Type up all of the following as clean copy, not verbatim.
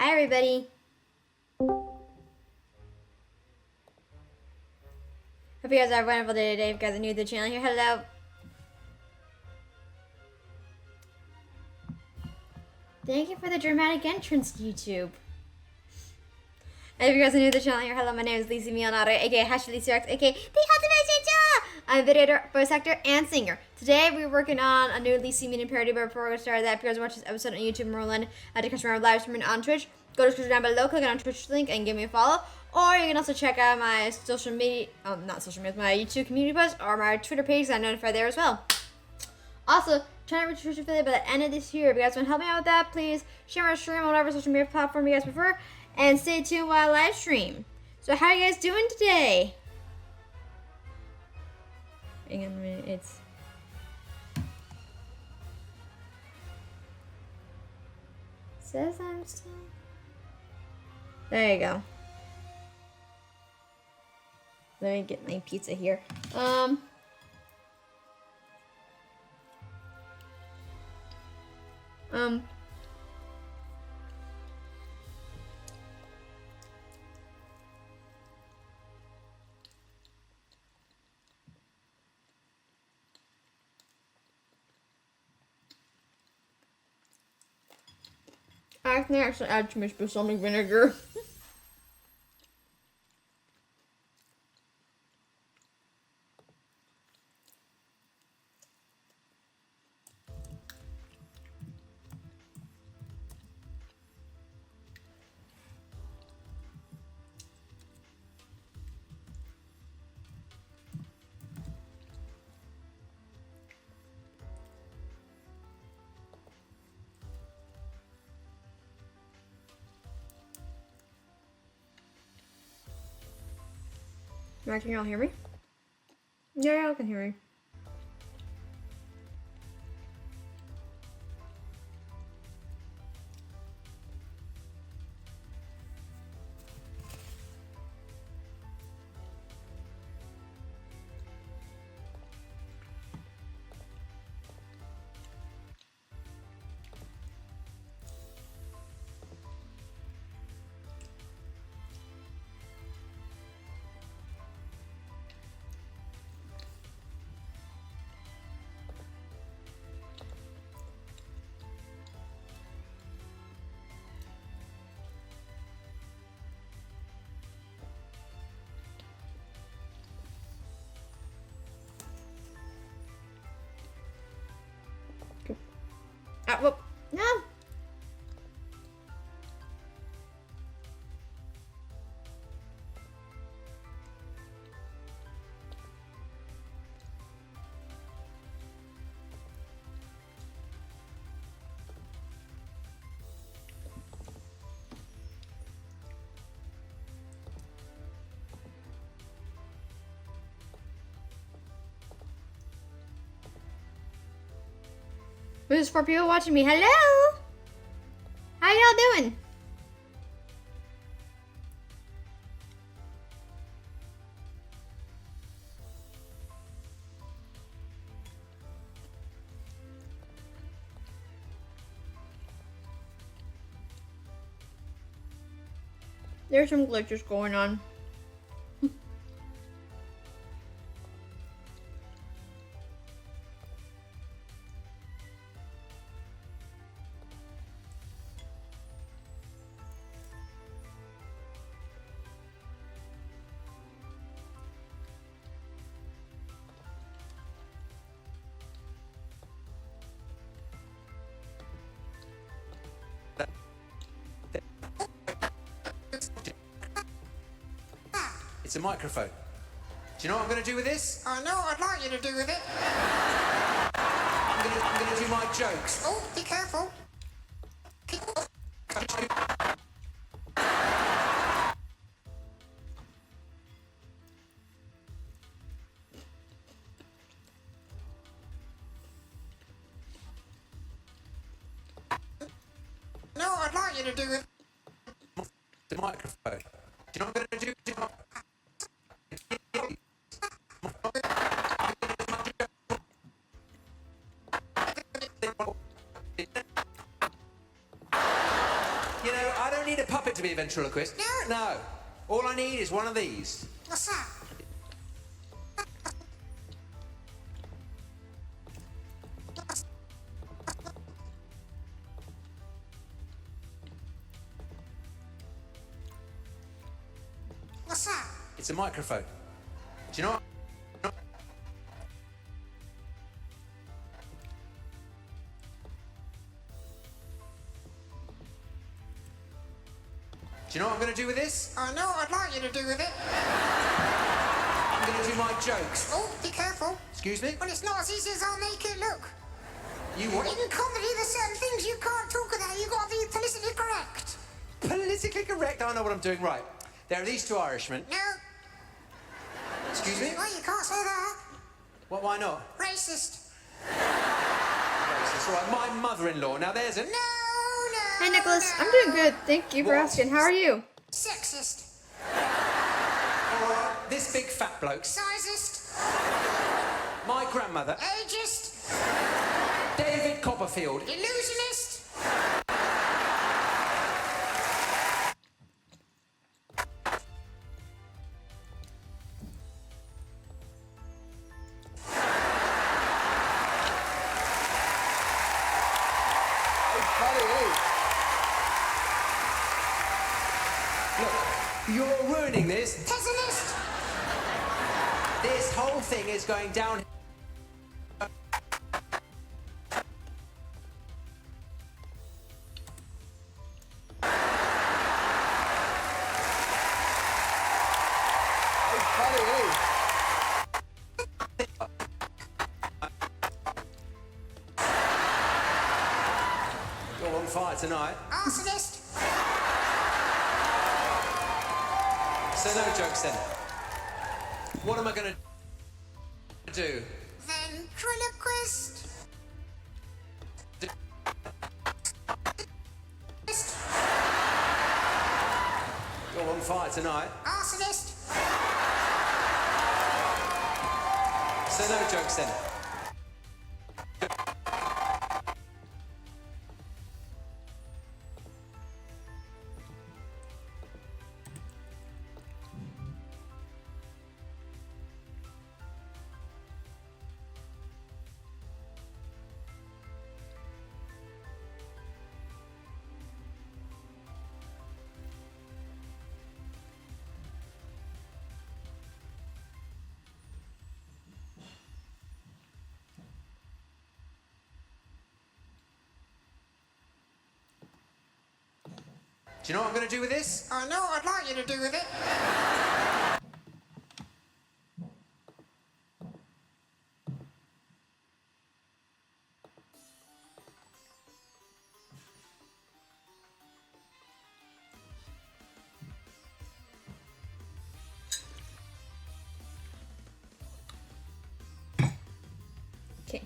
Hi everybody. Hope you guys have a wonderful day today. If you guys are new to the channel here, hello. Thank you for the dramatic entrance, YouTube. And if you guys are new to the channel here, hello, my name is Lise Mini Parody, aka #LiseX, aka the Ultimate Ninja. I'm a video editor, voice actor, and singer. Today we're working on a new Lise Mini Parody, but before we get started that, if you guys watch this episode on YouTube and Merlin, to catch my live streaming on Twitch, go to the description down below, click on Twitch link, and give me a follow. Or you can also check out my social media, not social media, my YouTube community post, or my Twitter page, so I'm notified there as well. Also, trying to reach Twitch affiliate by the end of this year. If you guys want to help me out with that, please share my stream on whatever social media platform you guys prefer, and stay tuned while I live stream. So how are you guys doing today? Hang on a minute, it's... Says I'm still... There you go. Let me get my pizza here. I can actually add too much balsamic vinegar. Can y'all hear me? Yeah, y'all can hear me. Whoop. No. This is for people watching me. Hello. How y'all doing? There's some glitches going on. It's a microphone. Do you know what I'm going to do with this? I know what I'd like you to do with it. I'm going to do my jokes. Oh, be careful. No, I'd like you to do it. The microphone. Do you know what I'm going to do? You know, I don't need need a puppet to be a ventriloquist. No. No. All I need is one of these. What's that? What's that? It's a microphone. Do you know what? Do you know what I'm going to do with this? I know what I'd like you to do with it. I'm going to do my jokes. Oh, be careful. Excuse me? Well, it's not as easy as I'll make it look. You what? In comedy, there's certain things you can't talk about. You've got to be politically correct. Politically correct? I know what I'm doing. Right. There are these two Irishmen. No. Excuse me? Well, you can't say that. What, why not? Racist. It's all right. My mother-in-law. Now there's a... No, no. Hi, Nicholas. no. I'm doing good. Thank you for What? asking. How are you? Sexist. This big fat bloke. Sizist. My grandmother. Ageist. David Copperfield. Illusionist. Look, you're ruining this. Pessimist. This whole thing is going down. You're on fire tonight. Arsonist. So no jokes then. What am I going to do? Ventriloquist. You're on fire tonight. Arsonist. So no jokes then. Do you know what I'm going to do with this? I know what I'd like you to do with it. Okay.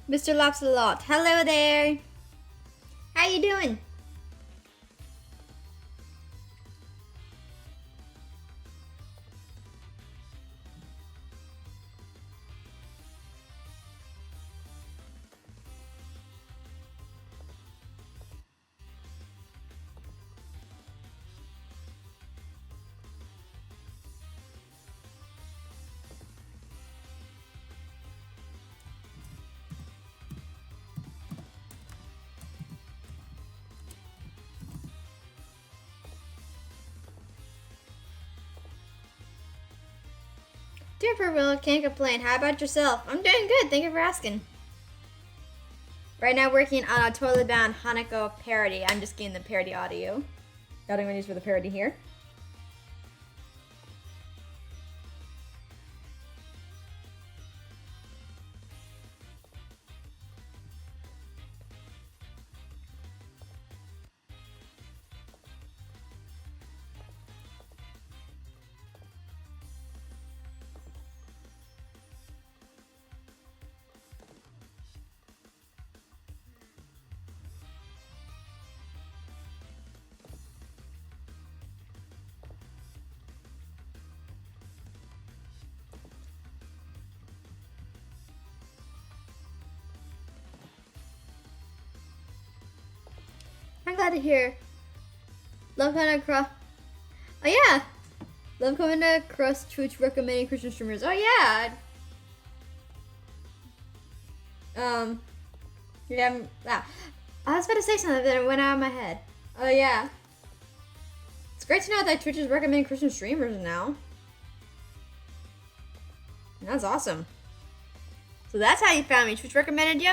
Mr. Lapsalot. Hello there. How you doing? Doing pretty well, can't complain. How about yourself? I'm doing good, thank you for asking. Right now working on a totally bound Hanako parody. I'm just getting the parody audio. Got what I use for the parody here. glad to hear. Love coming across. Oh yeah, love coming across Twitch recommending Christian streamers. Oh yeah. Yeah. I was about to say something, but it went out of my head. Oh yeah. It's great to know that Twitch is recommending Christian streamers now. That's awesome. So that's how you found me. Twitch recommended you?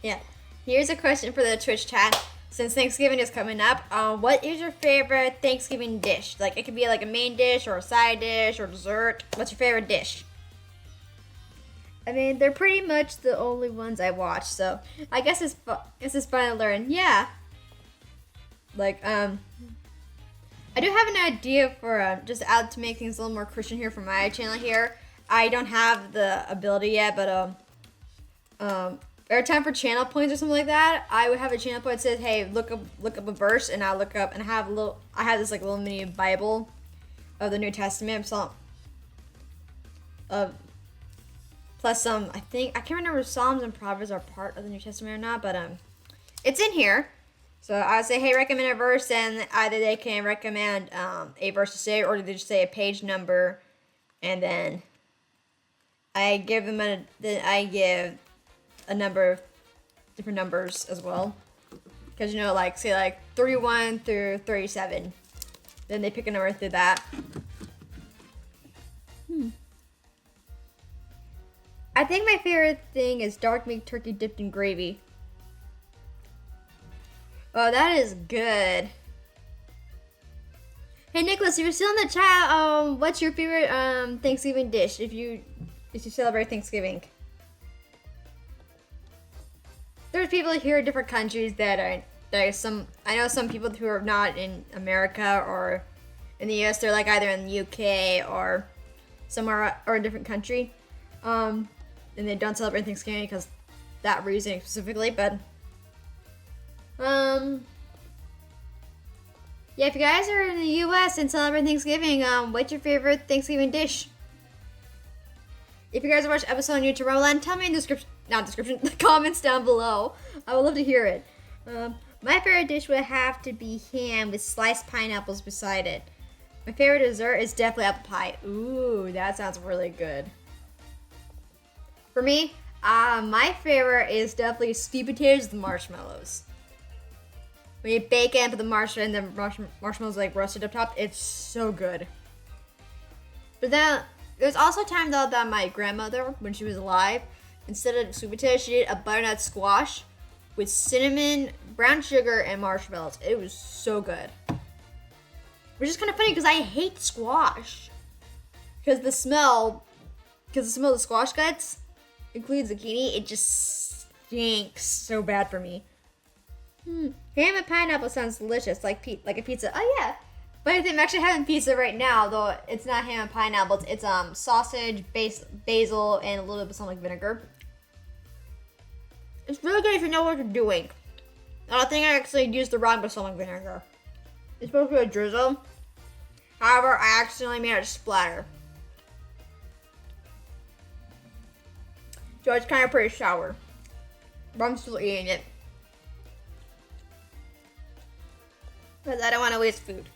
Yeah. Here's a question for the Twitch chat. Since Thanksgiving is coming up, what is your favorite Thanksgiving dish? Like, it could be like a main dish or a side dish or dessert. What's your favorite dish? I mean, they're pretty much the only ones I watch, so I guess it's fun to learn. Yeah. Like, I do have an idea for just to make things a little more Christian here for my channel here. I don't have the ability yet, but every time for channel points or something like that, I would have a channel point that says, "Hey, look up a verse," and I'll look up and I have this like little mini Bible of the New Testament, plus some, I can't remember if Psalms and Proverbs are part of the New Testament or not, but it's in here. So I would say, hey, recommend a verse, and either they can recommend a verse to say, or they just say a page number, and then I give them a number of different numbers as well. Because, like, say, like, 31 through 37. Then they pick a number through that. I think my favorite thing is dark meat turkey dipped in gravy. Oh, that is good. Hey Nicholas, if you're still in the chat, what's your favorite Thanksgiving dish if you celebrate Thanksgiving? There's people here in different countries I know some people who are not in America or in the US, they're like either in the UK or somewhere or a different country. And they don't celebrate Thanksgiving because that reason specifically, but yeah, if you guys are in the US and celebrate Thanksgiving, what's your favorite Thanksgiving dish? If you guys watch episode on YouTube, Roland, tell me in the comments down below. I would love to hear it. My favorite dish would have to be ham with sliced pineapples beside it. My favorite dessert is definitely apple pie. Ooh, that sounds really good. For me, my favorite is definitely sweet potatoes with marshmallows. When you bake it and put the marshmallows like roasted up top, it's so good. But then there's also a time though that my grandmother, when she was alive, instead of sweet potatoes, she did a butternut squash with cinnamon, brown sugar, and marshmallows. It was so good. Which is kind of funny because I hate squash. Because the smell of the squash guts includes zucchini, it just stinks so bad for me. Ham and pineapple sounds delicious, like a pizza. Oh yeah, but I think I'm actually having pizza right now, though it's not ham and pineapple. It's sausage, basil, and a little bit of something like vinegar. It's really good if you know what you're doing. And I think I actually used the wrong balsamic vinegar. It's supposed to be a drizzle. However, I accidentally made it splatter. So it's kind of pretty sour. But I'm still eating it. Because I don't want to waste food.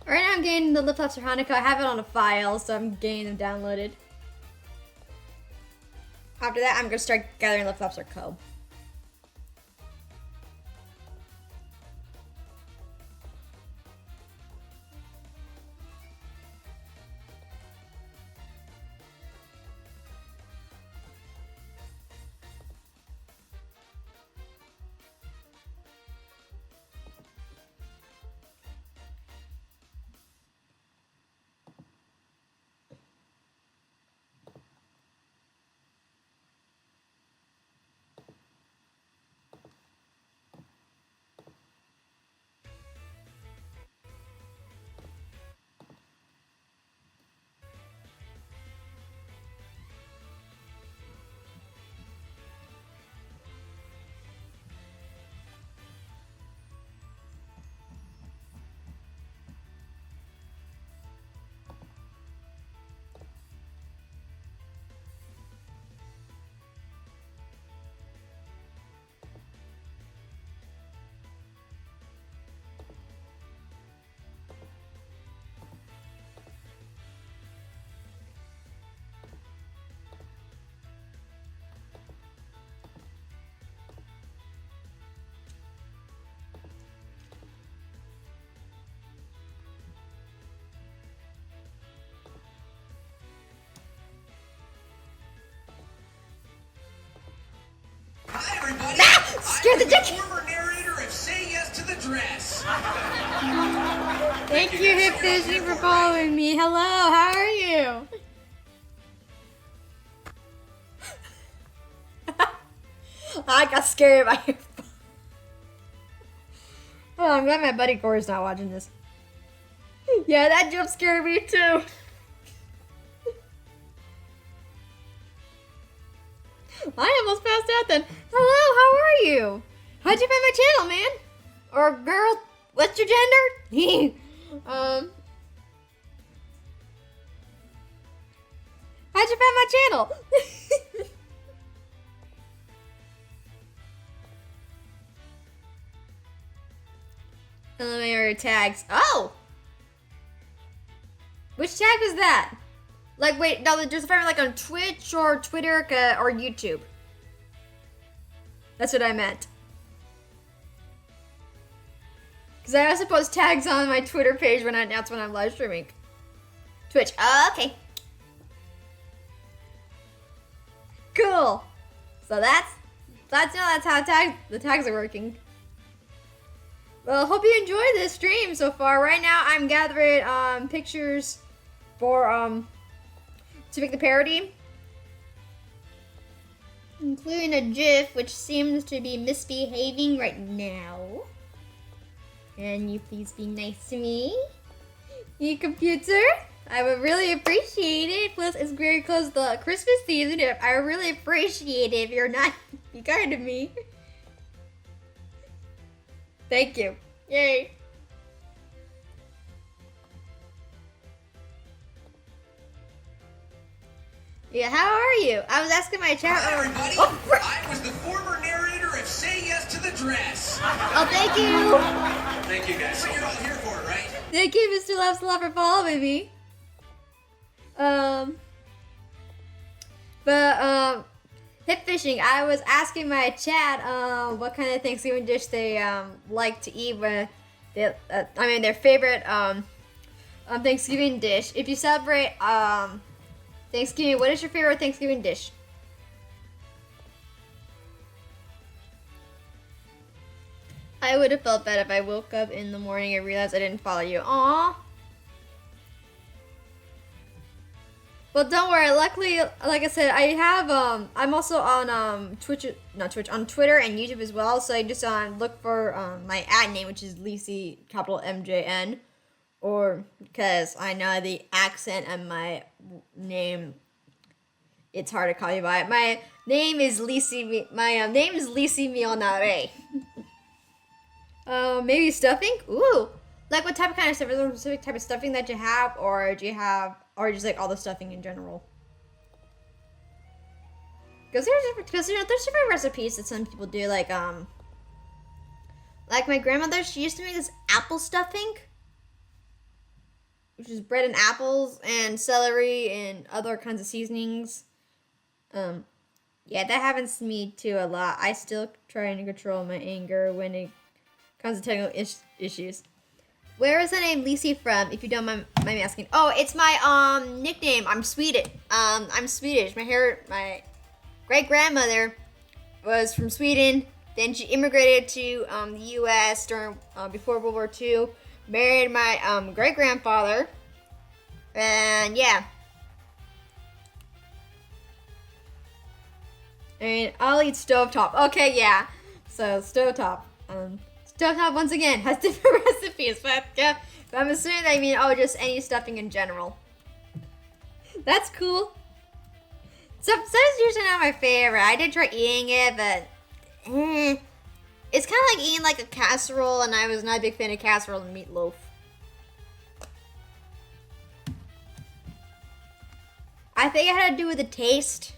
Right now I'm getting the lip flaps for Hanukkah. I have it on a file, so I'm getting them downloaded. After that, I'm going to start gathering lip flaps for Co. everybody. Scared the dick. Former narrator of Say Yes to the Dress. Thank you, Hip Fishing, for following me. Hello, how are you? I got scared by your phone. Oh, I'm glad my buddy Corey's not watching this. Yeah, that jump scared me too. I almost passed out then. Hello, how are you? How'd you find my channel, man? Or girl, what's your gender? How'd you find my channel? Eliminator tags. Oh! Which tag was that? Like, wait, no, there's a favorite like on Twitch or Twitter or YouTube. That's what I meant. Because I also post tags on my Twitter page when I announce when I'm live streaming. Twitch. Oh, okay. Cool. So that's how the tags are working. Well, hope you enjoyed this stream so far. Right now, I'm gathering pictures for to make the parody, including a GIF which seems to be misbehaving right now. Can you please be nice to me, you computer? I would really appreciate it. Plus, it's very close to the Christmas season. I would really appreciate it if you're not be kind to me. Thank you. Yay. Yeah, how are you? I was asking my chat. Hi, everybody. Oh, I was the former narrator of Say Yes to the Dress. oh, thank you. Thank you, guys. That's what you're all here for, right? Thank you, Mr. Loveslot, for following me. Hip fishing. I was asking my chat what kind of Thanksgiving dish they like to eat when they, their favorite Thanksgiving dish. If you celebrate Thanksgiving, what is your favorite Thanksgiving dish? I would have felt bad if I woke up in the morning and realized I didn't follow you. Aww. Well, don't worry. Luckily, like I said, I have I'm also on on Twitter and YouTube as well. So I just look for my ad name, which is Lise capital MJN, or because I know the accent and my name, it's hard to call you by. My name is Lise. My name is Lise Mini. Maybe stuffing. Ooh, like what type of kind of stuff? Is there a specific type of stuffing that you have, or do you have? Or just like all the stuffing in general. Because there's different recipes that some people do. Like my grandmother, she used to make this apple stuffing, which is bread and apples and celery and other kinds of seasonings. Yeah, that happens to me too a lot. I still trying to control my anger when it comes to technical issues. Where is the name Lise from, if you don't mind me asking? Oh, it's my nickname. I'm Swedish. I'm Swedish. My great grandmother was from Sweden. Then she immigrated to the U.S. during before World War II. Married my great grandfather, and yeah. I mean, I'll eat stovetop. Okay, yeah. So stovetop. Stovetop, once again, has different recipes, but yeah, but I'm assuming they mean, just any stuffing in general. That's cool. Stuffing's usually not my favorite. I did try eating it, but it's kind of like eating like a casserole, and I was not a big fan of casserole and meatloaf. I think it had to do with the taste.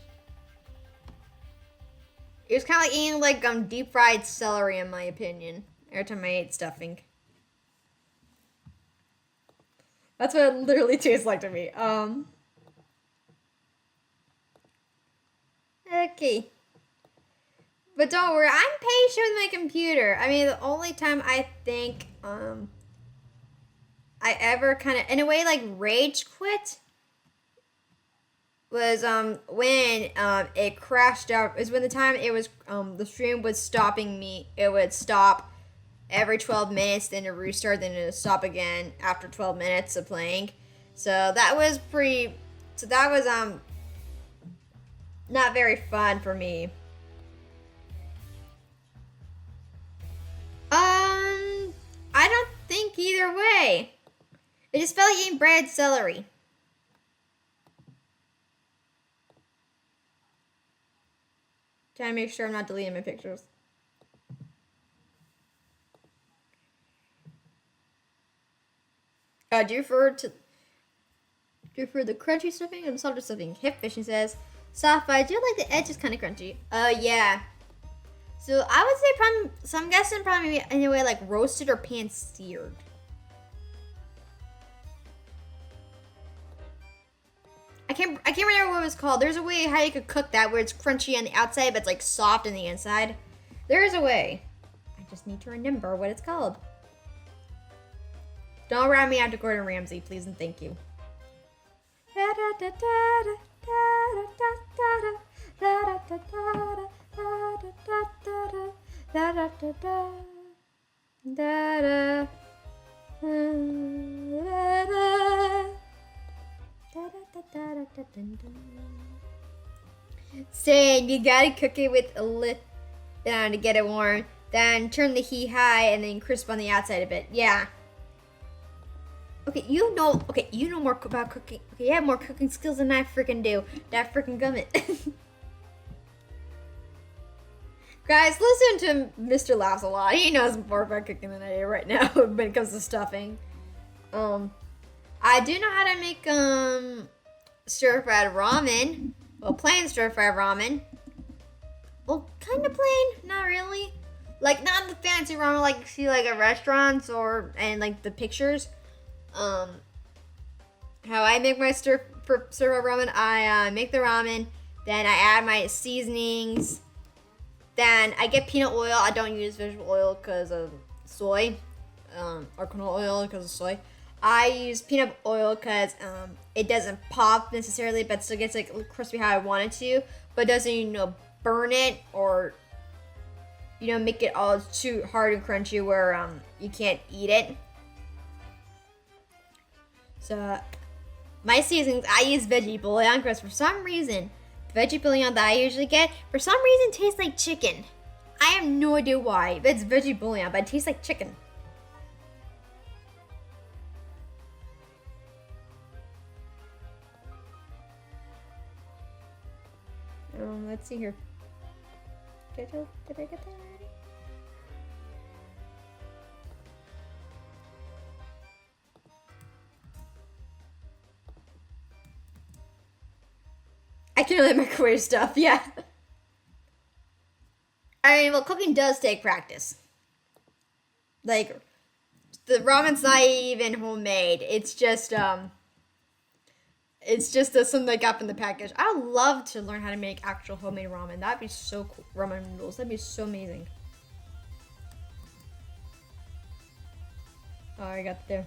It was kind of like eating like deep fried celery, in my opinion. Every time I ate stuffing. That's what it literally tastes like to me. Okay. But don't worry, I'm patient with my computer. I mean, the only time I think I ever kind of, in a way, like rage quit was when it crashed out. Is when the time it was the stream was stopping me. It would stop every 12 minutes, then it restart, then it would stop again after 12 minutes of playing. So that was pretty. So that was not very fun for me. I don't think either way. It just felt like eating bread celery. Trying to make sure I'm not deleting my pictures. Do you prefer the crunchy stuffing or the softer stuffing? Hip Fishing says, soft, but I do like the edge is kind of crunchy. Yeah. So I would say probably, so I'm guessing probably in a way like roasted or pan seared. I can't remember what it was called. There's a way how you could cook that where it's crunchy on the outside but it's like soft on the inside. There is a way. I just need to remember what it's called. Don't rat me out to Gordon Ramsay, please and thank you. Saying you gotta cook it with a lid down to get it warm, then turn the heat high and then crisp on the outside a bit. Yeah. Okay, you know more about cooking. Okay, you have more cooking skills than I freaking do. That freaking gummit. Guys, listen to Mr. Laughs a lot. He knows more about cooking than I do right now when it comes to stuffing. I do know how to make stir-fried ramen. Well, plain stir-fried ramen. Well, kind of plain, not really. Like not the fancy ramen like you see like at restaurants and like the pictures. How I make my stir-fried ramen, I make the ramen, then I add my seasonings, then I get peanut oil. I don't use vegetable oil because of soy, or canola oil because of soy. I use peanut oil because it doesn't pop necessarily, but still gets like crispy how I want it to, but doesn't burn it or make it all too hard and crunchy where you can't eat it. So, my seasonings, I use veggie bouillon because for some reason, the veggie bouillon that I usually get, for some reason tastes like chicken. I have no idea why, but it's veggie bouillon, but it tastes like chicken. Let's see here. Did I get that already? I can only microwave stuff, yeah. I mean, well, cooking does take practice. Like, the ramen's not even homemade. It's just something I got from the package. I would love to learn how to make actual homemade ramen. That'd be so cool. Ramen noodles. That'd be so amazing. Oh, I got there.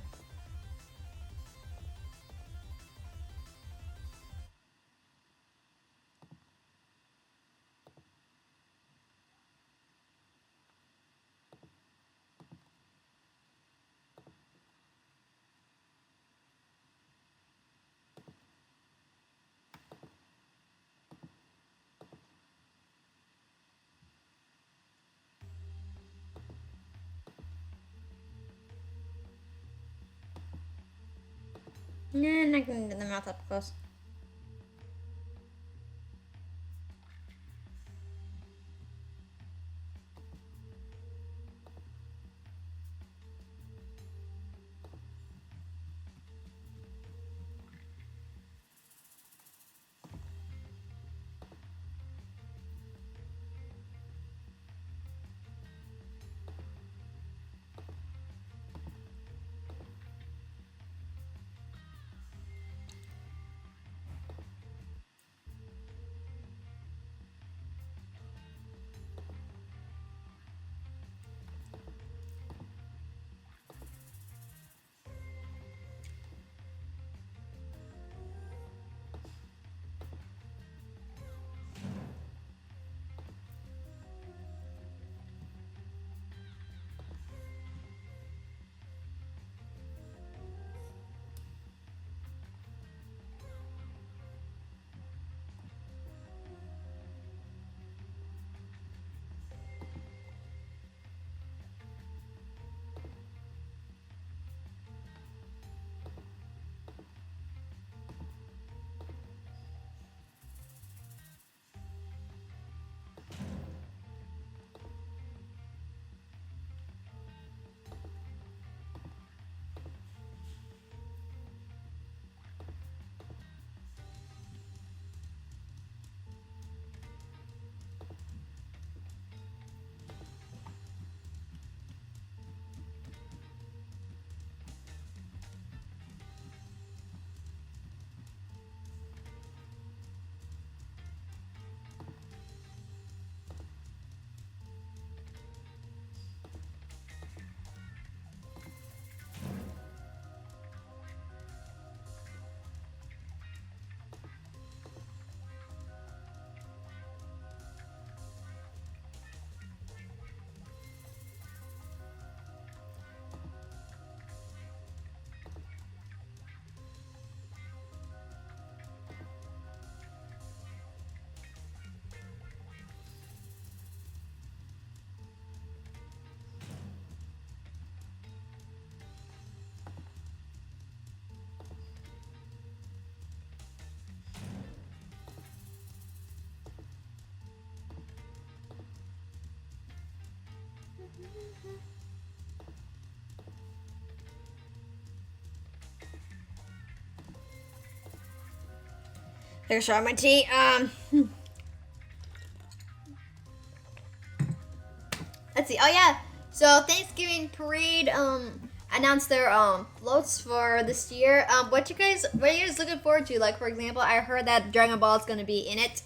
Nah, not gonna get the mouth up close. There's shot my tea. Let's see. Oh yeah. So Thanksgiving parade announced their floats for this year. What are you guys looking forward to? Like, for example, I heard that Dragon Ball is gonna be in it.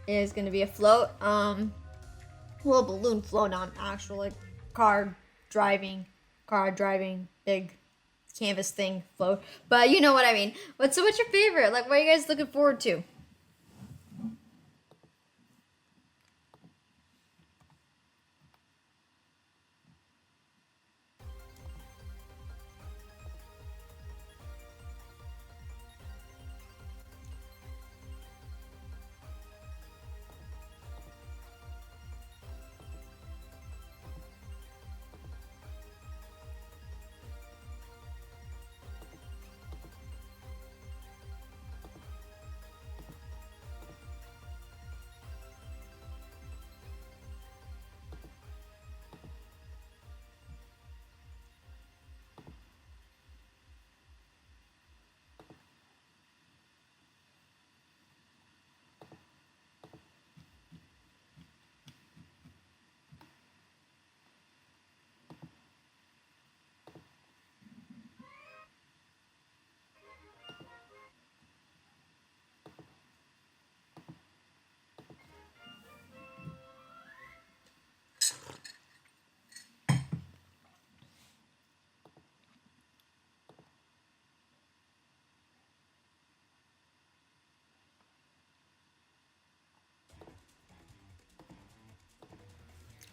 It's gonna be a float. Little balloon float, not actual like car driving big canvas thing float. But you know what I mean. What's your favorite? Like, what are you guys looking forward to?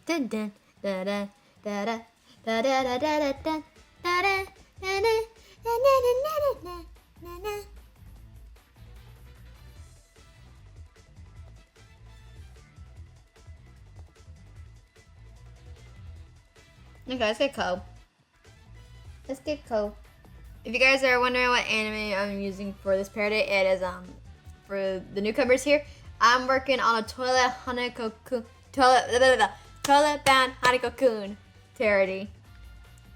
Dun dun da da da da da da da da da da da da da. Okay, let's get Ko. Let's get Ko. If you guys are wondering what anime I'm using for this parody, it is for the newcomers here. I'm working on a toilet bound Hanako-kun parody.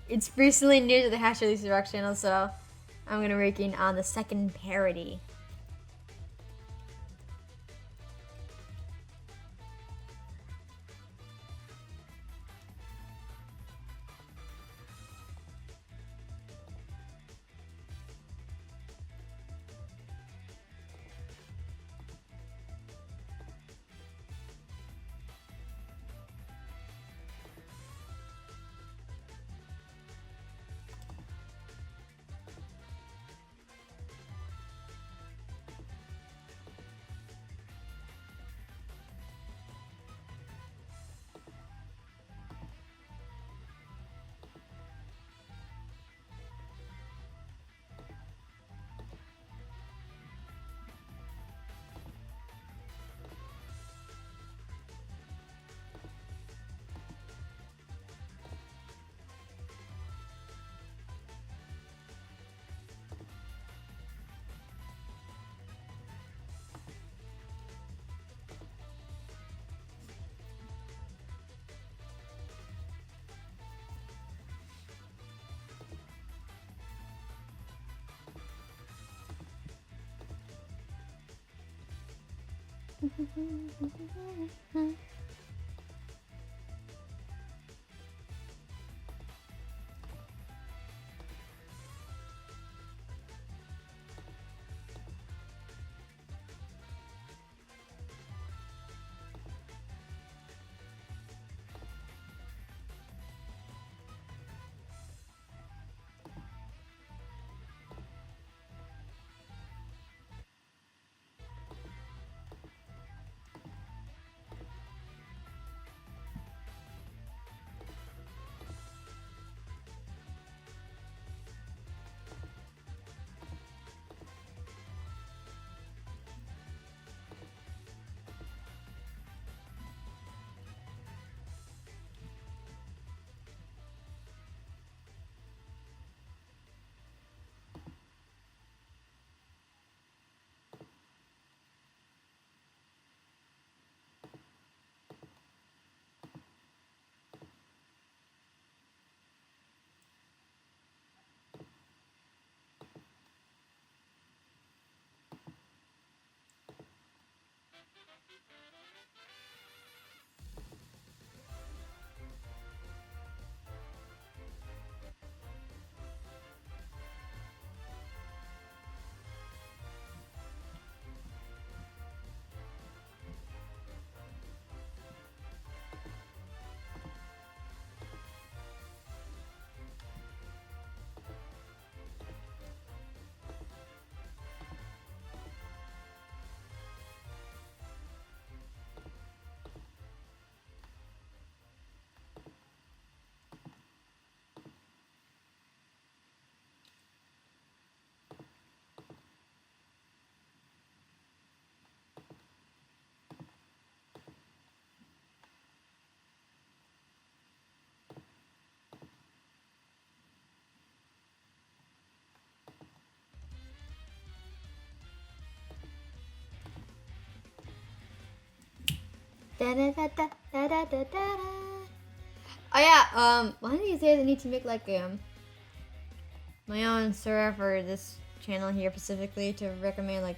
It's recently new to the Lise Rock channel, so I'm gonna be working on the second parody. Oh yeah, one of these days I need to make like my own server for this channel here specifically to recommend like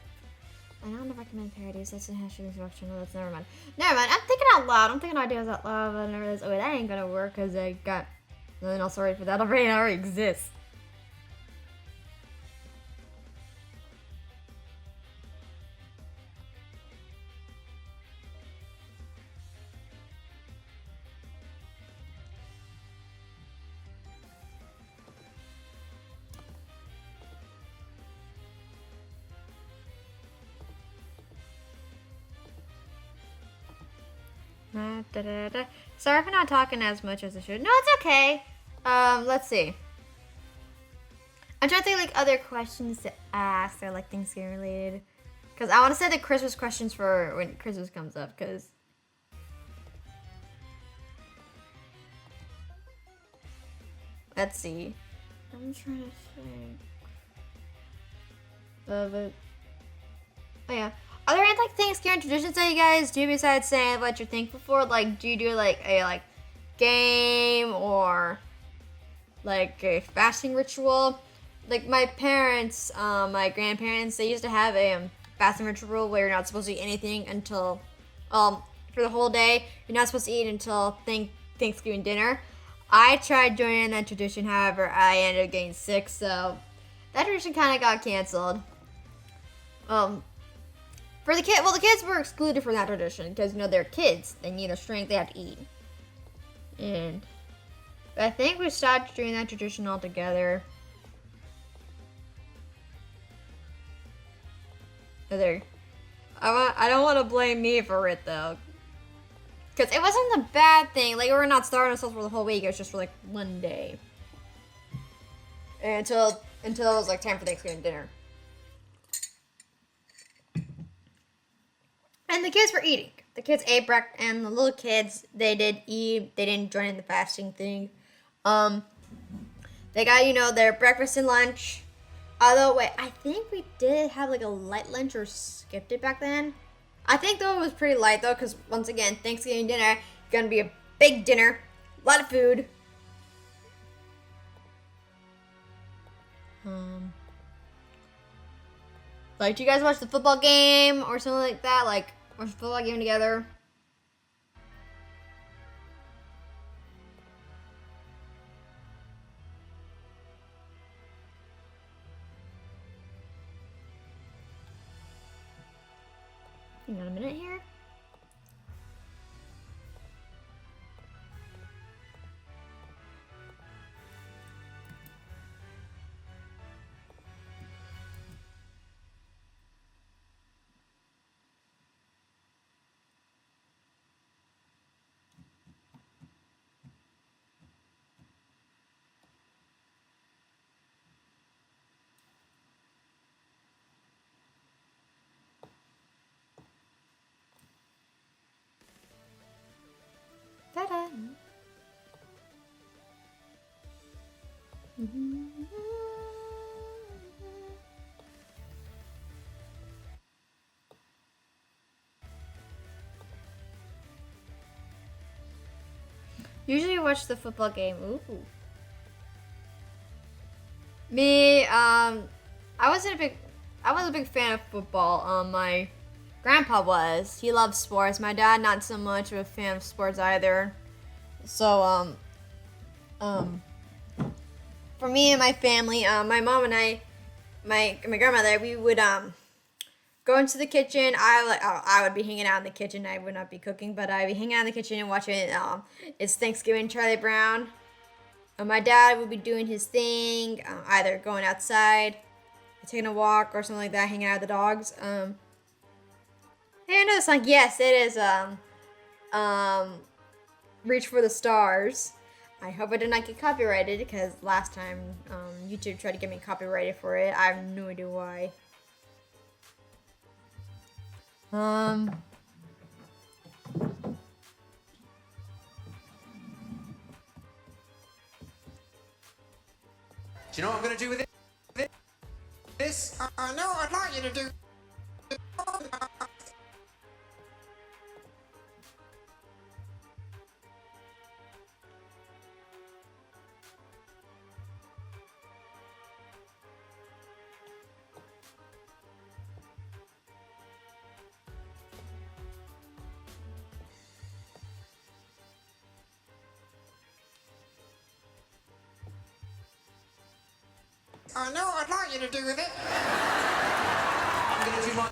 I don't want to recommend parodies. That's a hashtag instruction. No, that's never mind. Never mind. I'm thinking out loud. I'm thinking ideas out loud, but I never realized, oh wait, that ain't gonna work because I got nothing else already for that already. It already exists. Sorry for not talking as much as I should. No, it's okay. Let's see. I'm trying to think like other questions to ask that are like Thanksgiving related. Cause I want to say the Christmas questions for when Christmas comes up. Cause let's see. I'm trying to think. Oh yeah. Are there any like Thanksgiving traditions that you guys do besides saying what you're thankful for? Like, do you do like a like game or like a fasting ritual? Like my parents, my grandparents, they used to have a fasting ritual where you're not supposed to eat anything until for the whole day. You're not supposed to eat until Thanksgiving dinner. I tried joining that tradition, however, I ended up getting sick, so that tradition kind of got canceled. For the kid, well, the kids were excluded from that tradition because you know they're kids. They need a strength. They have to eat. And but I think we stopped doing that tradition altogether. I don't want to blame me for it though, because it wasn't a bad thing. Like we're not starving ourselves for the whole week. It was just for like one day. And until it was like time for Thanksgiving dinner. And the kids were eating. The kids ate breakfast, and the little kids, they did eat. They didn't join in the fasting thing. They got, you know, their breakfast and lunch. Although, wait, I think we did have like a light lunch or skipped it back then. I think though it was pretty light though, because once again, Thanksgiving dinner, gonna be a big dinner, a lot of food. Like, do you guys watch the football game or something like that? Like, watch the football game together? Hang on a minute here. Ta-da. Usually watch the football game. Ooh. Me, I was a big fan of football. My grandpa was. He loved sports. My dad, not so much of a fan of sports either. So, for me and my family, my mom and I, my grandmother, we would go into the kitchen. I would be hanging out in the kitchen. I would not be cooking, but I'd be hanging out in the kitchen and watching It's Thanksgiving, Charlie Brown. My dad would be doing his thing, either going outside, taking a walk, or something like that, hanging out with the dogs. Hey, I know the song. Yes, it is. Reach for the Stars. I hope I did not get copyrighted because last time YouTube tried to get me copyrighted for it. I have no idea why. Do you know what I'm going to do with it? This? No, I'd like you to do. I know what I'd like you to do with it. I'm going to do my...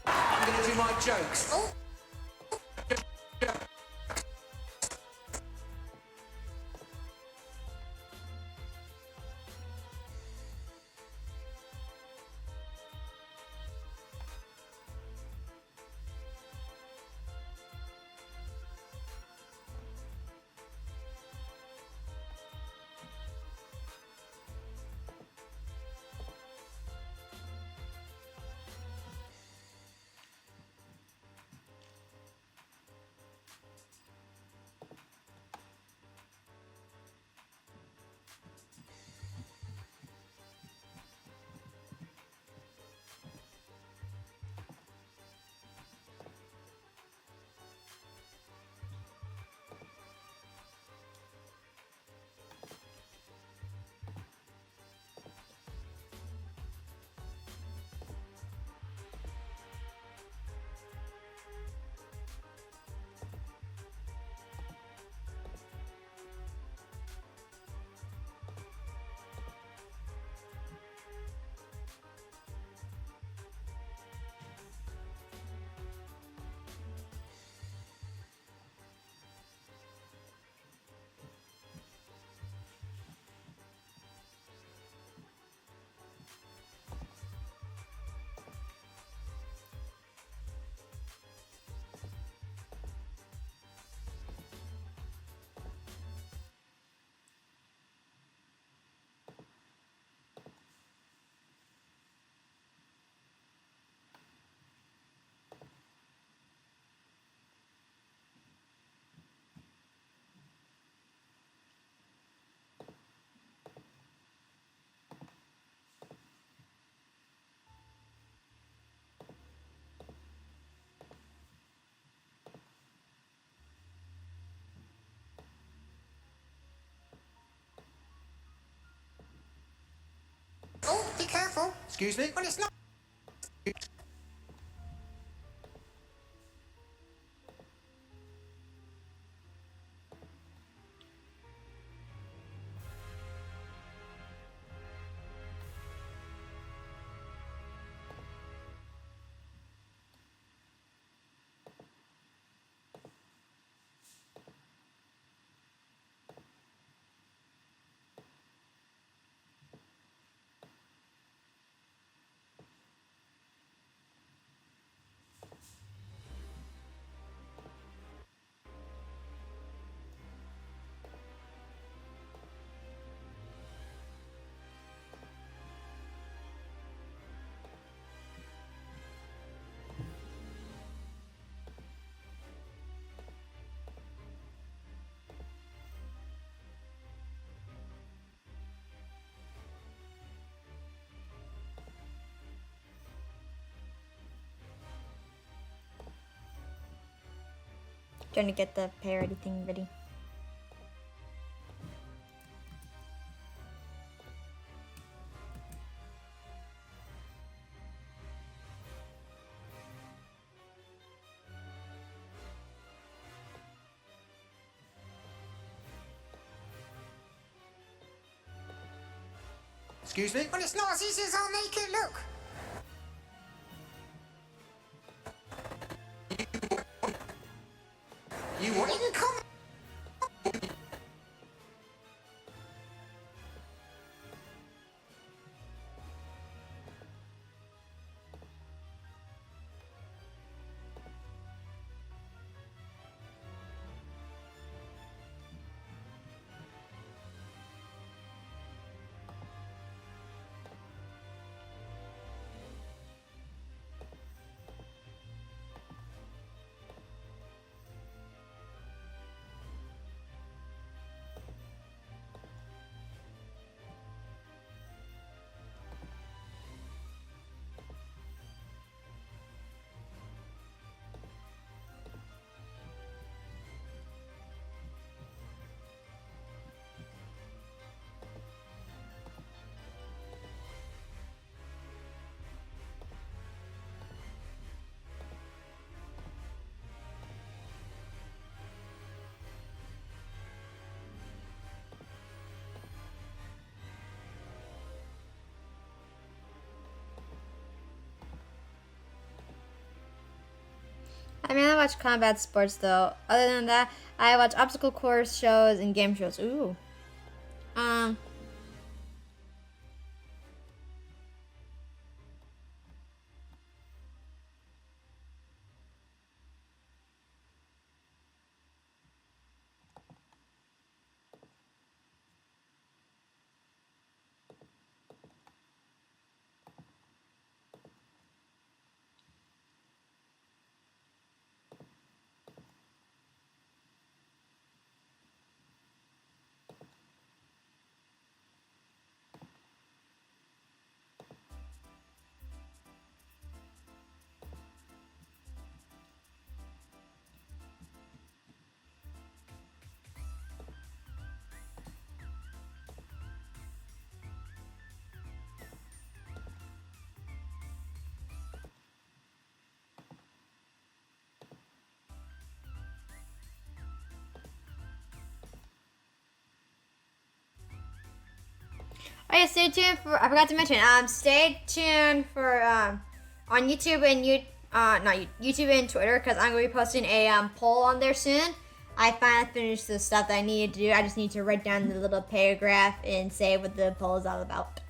I'm going to do my jokes. Oh, oh, be careful. Excuse me? Well, it's not. Trying to get the parody thing ready. Excuse me? Well, it's not as easy as I'll make it look. You what? You can come. I mean, I watch combat sports though. Other than that, I watch obstacle course shows and game shows. Ooh. Um. Oh yeah, stay tuned for. I forgot to mention. Stay tuned for on YouTube and YouTube and Twitter because I'm gonna be posting a poll on there soon. I finally finished the stuff that I needed to do. I just need to write down the little paragraph and say what the poll is all about.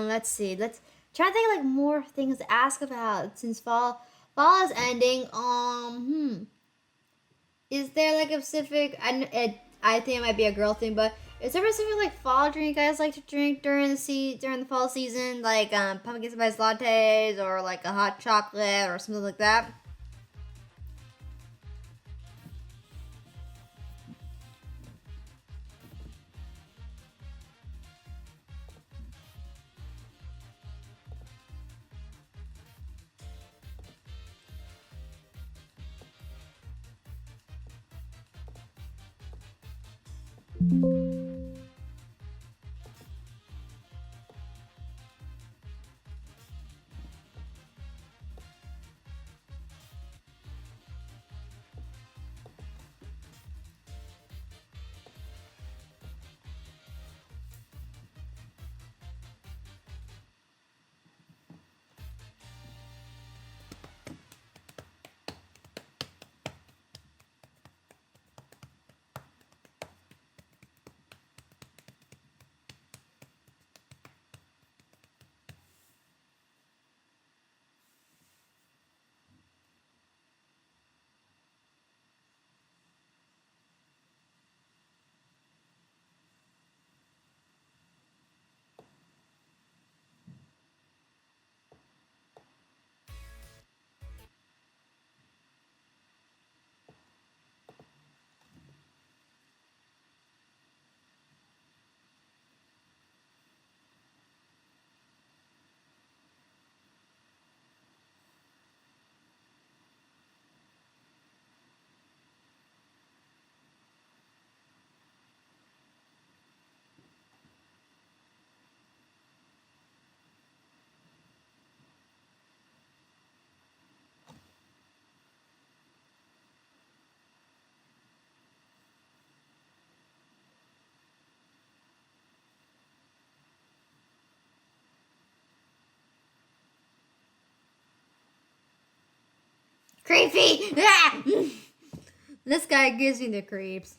Let's see. Let's try to think of like more things to ask about since fall is ending. Is there like a specific? I think it might be a girl thing, but is there a specific like fall drink you guys like to drink during the fall season, like pumpkin spice lattes or like a hot chocolate or something like that? Creepy! Ah! This guy gives me the creeps.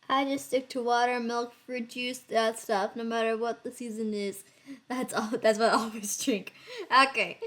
I just stick to water, milk, fruit juice, that stuff, no matter what the season is. That's all. That's what I always drink. Okay.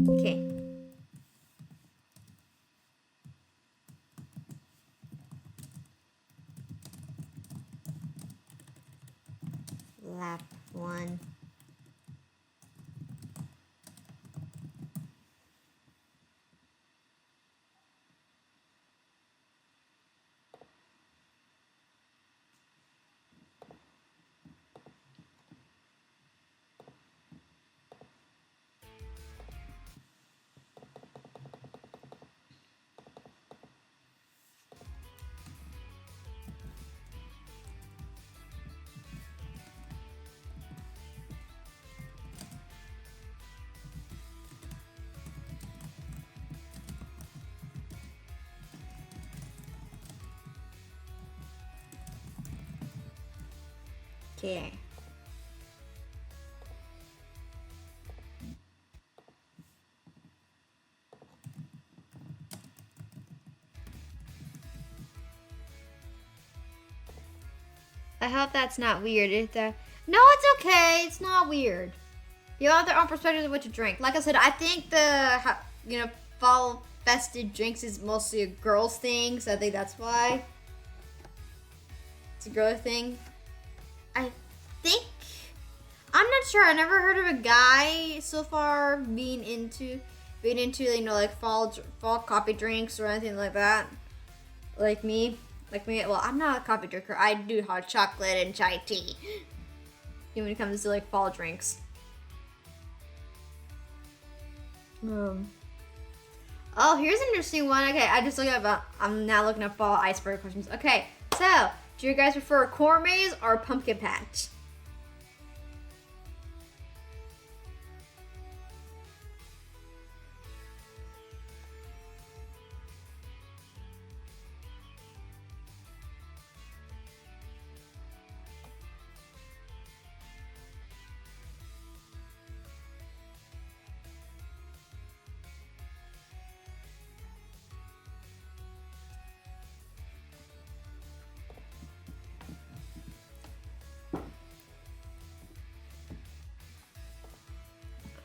Okay. Lap one. Okay. I hope that's not weird. No, it's okay. It's not weird. People have their own perspective of what to drink. Like I said, I think fall festive drinks is mostly a girl's thing, so I think that's why it's a girl thing. I think I'm not sure. I never heard of a guy so far being into like fall coffee drinks or anything like that. Like me. Well, I'm not a coffee drinker. I do hot chocolate and chai tea. When it comes to like fall drinks. Oh, here's an interesting one. Okay, I'm now looking at fall icebreaker questions. Okay, so do you guys prefer corn maze or pumpkin patch?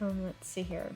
Let's see here.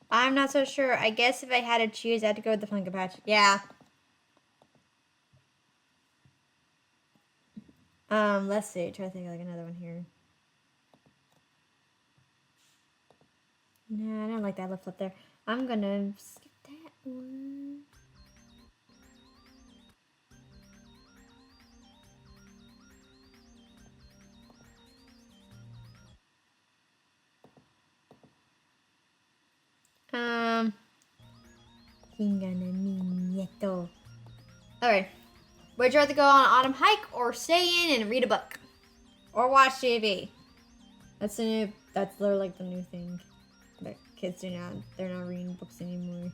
I'm not so sure. I guess if I had to choose, I had to go with the pumpkin patch. Yeah. Let's see. Try to think of like another one here. No, I don't like that left up there. I'm gonna skip that one. Hingana Nieto. Alright. Would you rather go on an autumn hike or stay in and read a book? Or watch TV? That's literally like the new thing that kids do now. They're not reading books anymore.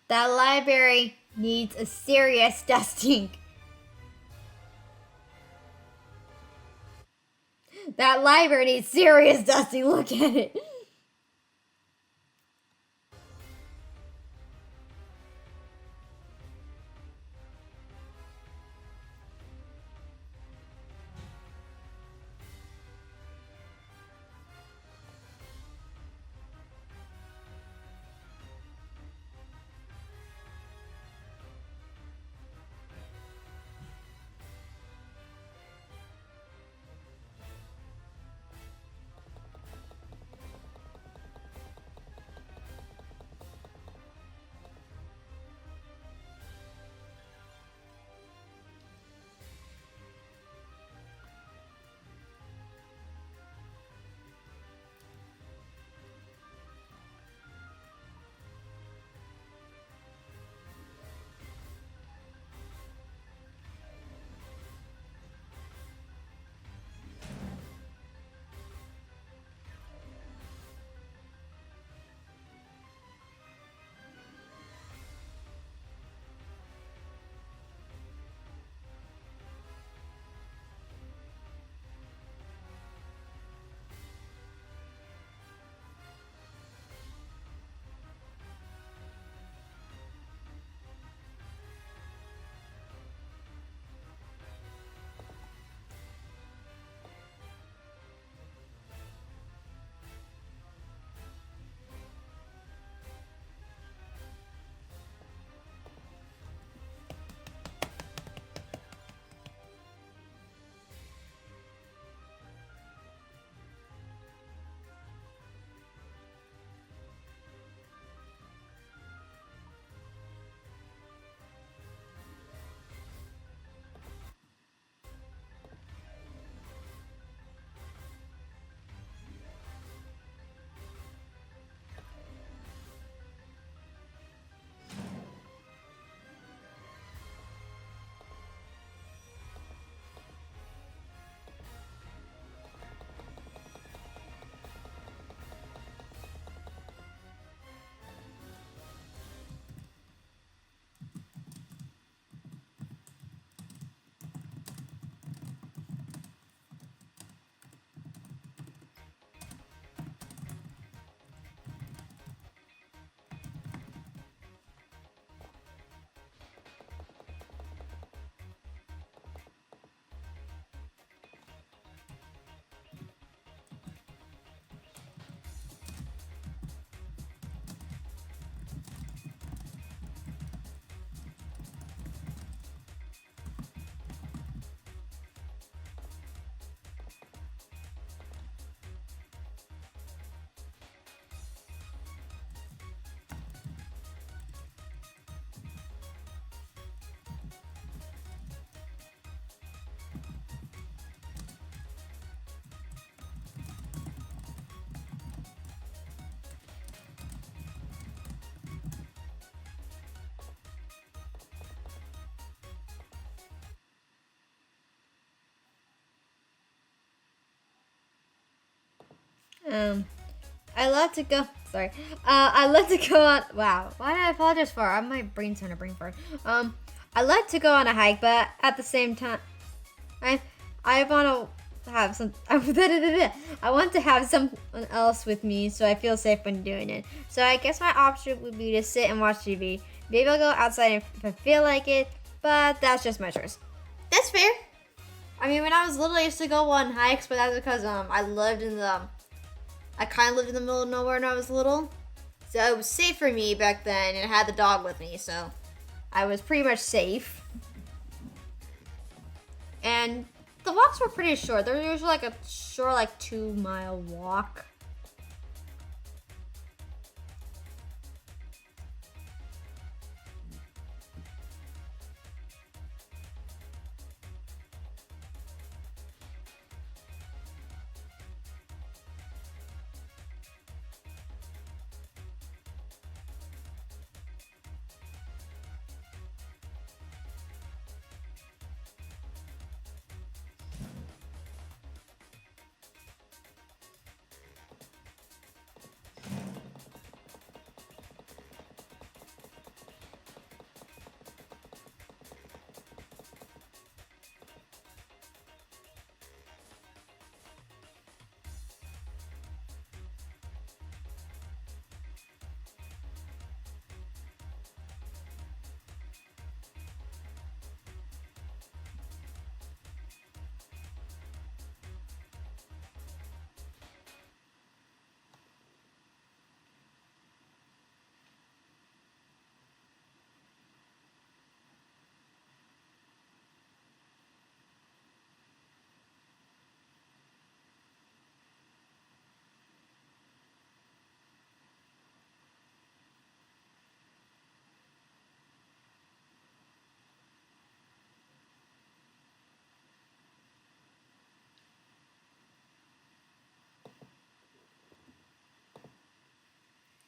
That library needs a serious dusting. That library needs serious dusting. Look at it. I love to go. Sorry. I love to go on. Wow. Why did I apologize for? My brain's trying to brain fart. I like to go on a hike, but at the same time, I want to have some. I want to have someone else with me, so I feel safe when doing it. So I guess my option would be to sit and watch TV. Maybe I'll go outside if I feel like it, but that's just my choice. That's fair. I mean, when I was little, I used to go on hikes, but that's because I kind of lived in the middle of nowhere when I was little, so it was safe for me back then, and I had the dog with me, so I was pretty much safe. And the walks were pretty short. They're usually like a short, like 2-mile walk.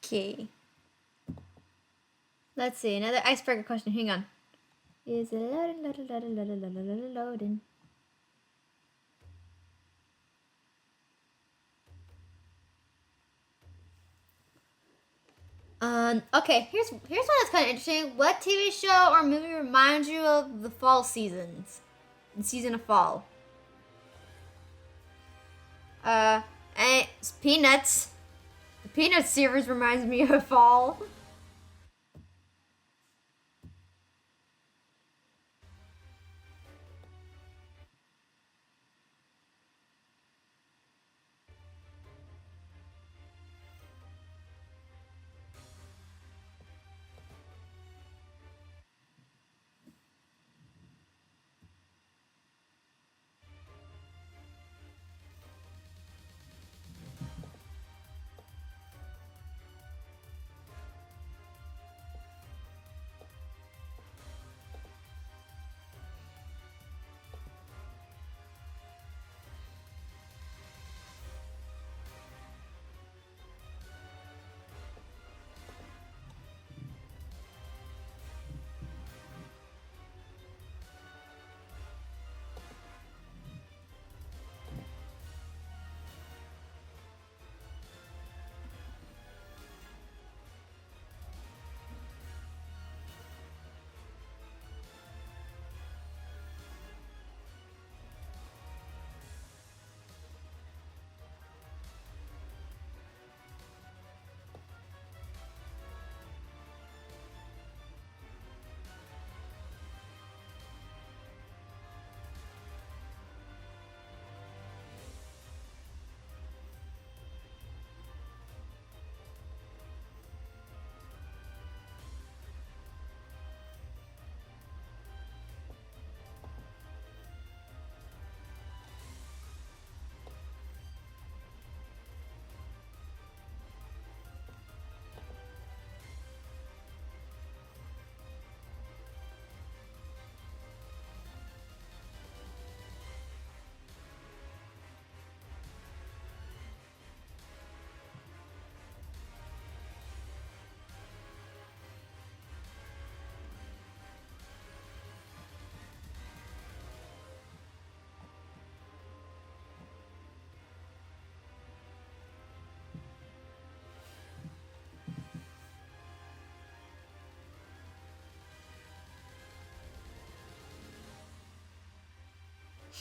Okay. Let's see, another icebreaker question. Hang on. Is it loading? Okay, here's one that's kind of interesting. What TV show or movie reminds you of the fall seasons? The season of fall. And it's Peanuts. The Peanuts series reminds me of fall.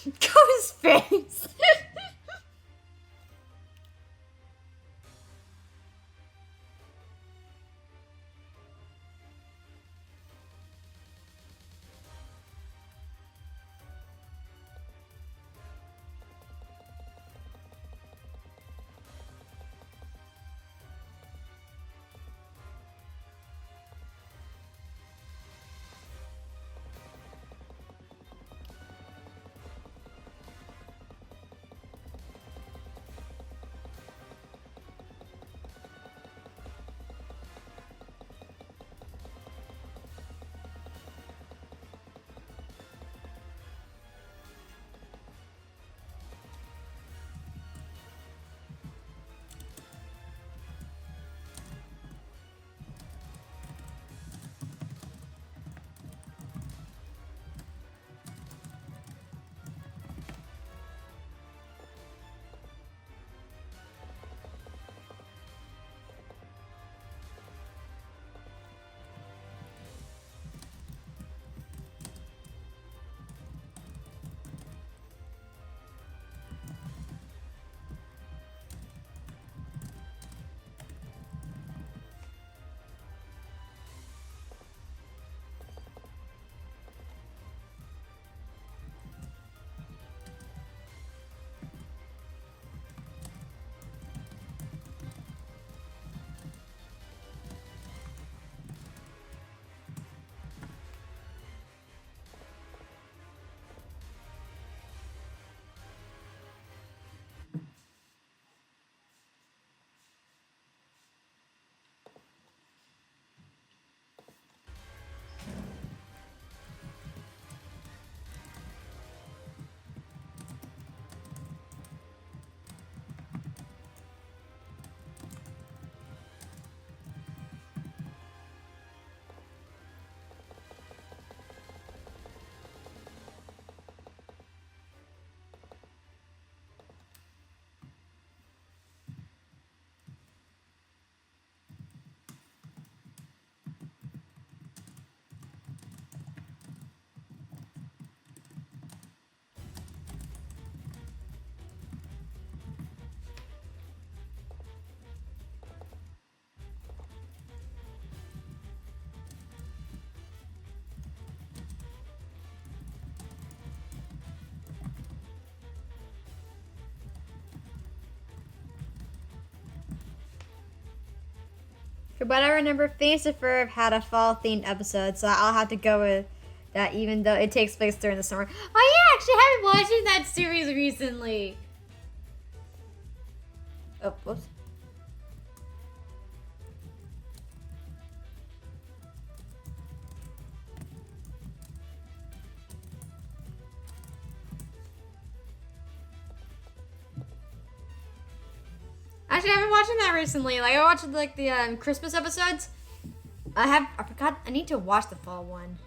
Go to space. From what I remember, Phineas and Ferb had a fall-themed episode, so I'll have to go with that, even though it takes place during the summer. Oh yeah, actually, I've been watching that series recently. Oh, whoops. Actually, I've been watching that recently. Like, I watched like the Christmas episodes. I forgot. I need to watch the fall one.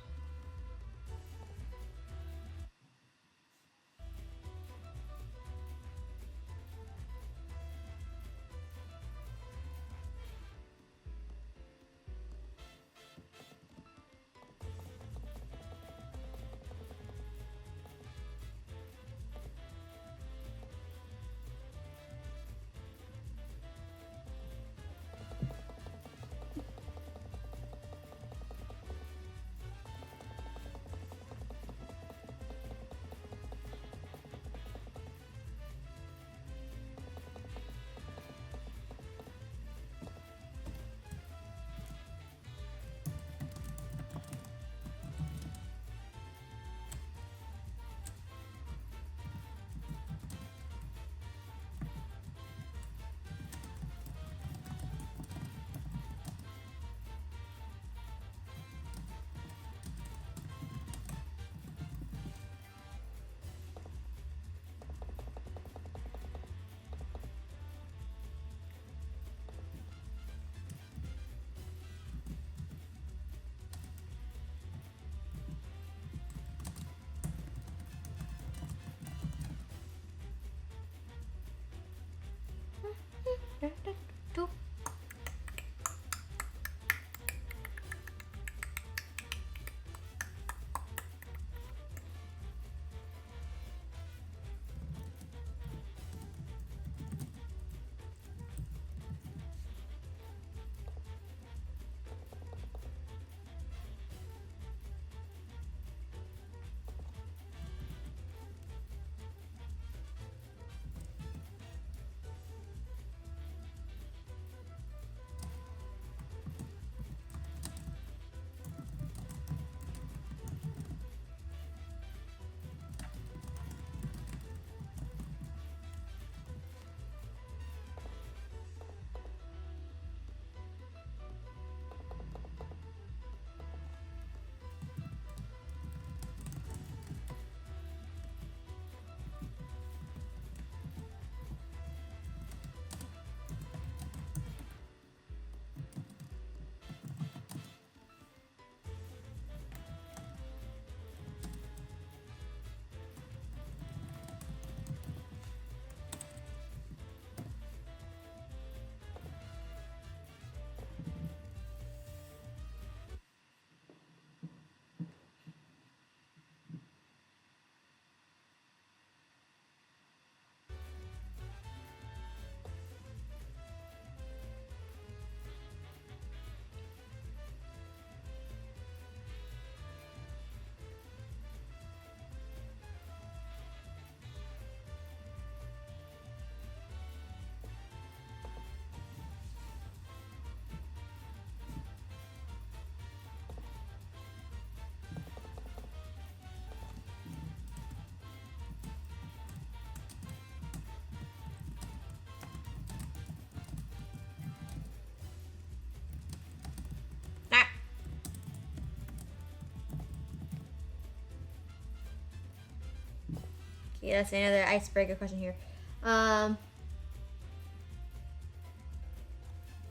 Okay, let's say another icebreaker question here.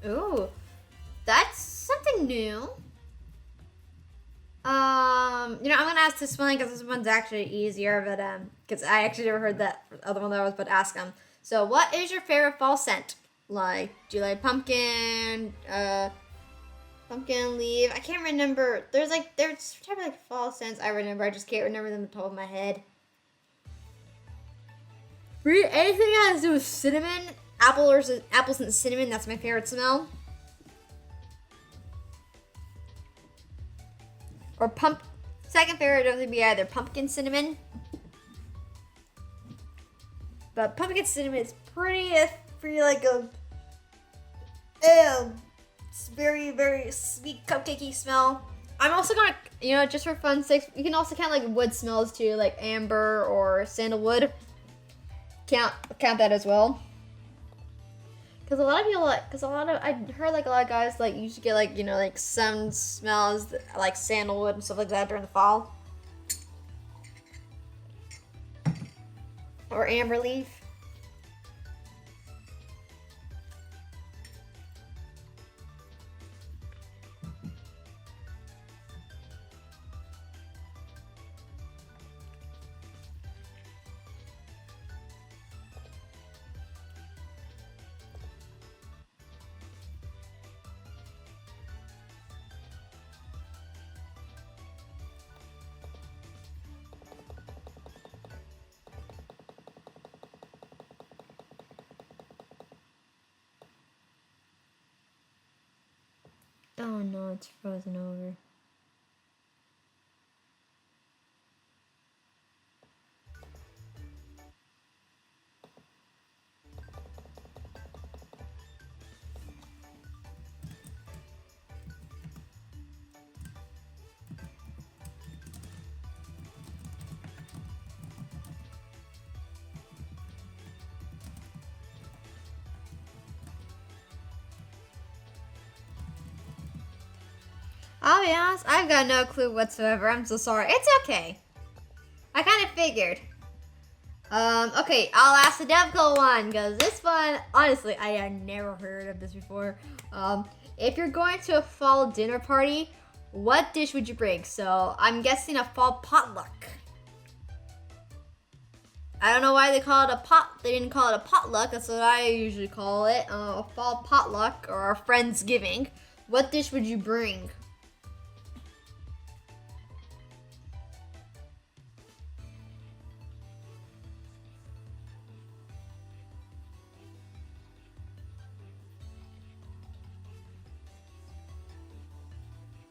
Ooh, that's something new. You know, I'm gonna ask this one because this one's actually easier, but because I actually never heard that other one that I was about to ask them. So, what is your favorite fall scent? Like, do you like pumpkin? Pumpkin leaf. I can't remember. There's type of like fall scents I remember. I just can't remember them on the top of my head. Anything that has to do with cinnamon, apples and cinnamon. That's my favorite smell. Or second favorite would be either pumpkin cinnamon. But pumpkin cinnamon is pretty like a it's very, very sweet cupcakey smell. I'm also gonna, you know, just for fun sake, you can also count like wood smells too, like amber or sandalwood. Count that as well. Because a lot of people I heard like a lot of guys like usually get like, you know, like some smells like sandalwood and stuff like that during the fall. Or amber leaf. Oh no, it's frozen over. I'll be honest, I've got no clue whatsoever. I'm so sorry. It's okay. I kind of figured. Okay, I'll ask the difficult one, because this one, honestly, I had never heard of this before. If you're going to a fall dinner party, what dish would you bring? So, I'm guessing a fall potluck. I don't know why they call it they didn't call it a potluck. That's what I usually call it. A fall potluck or a Friendsgiving. What dish would you bring?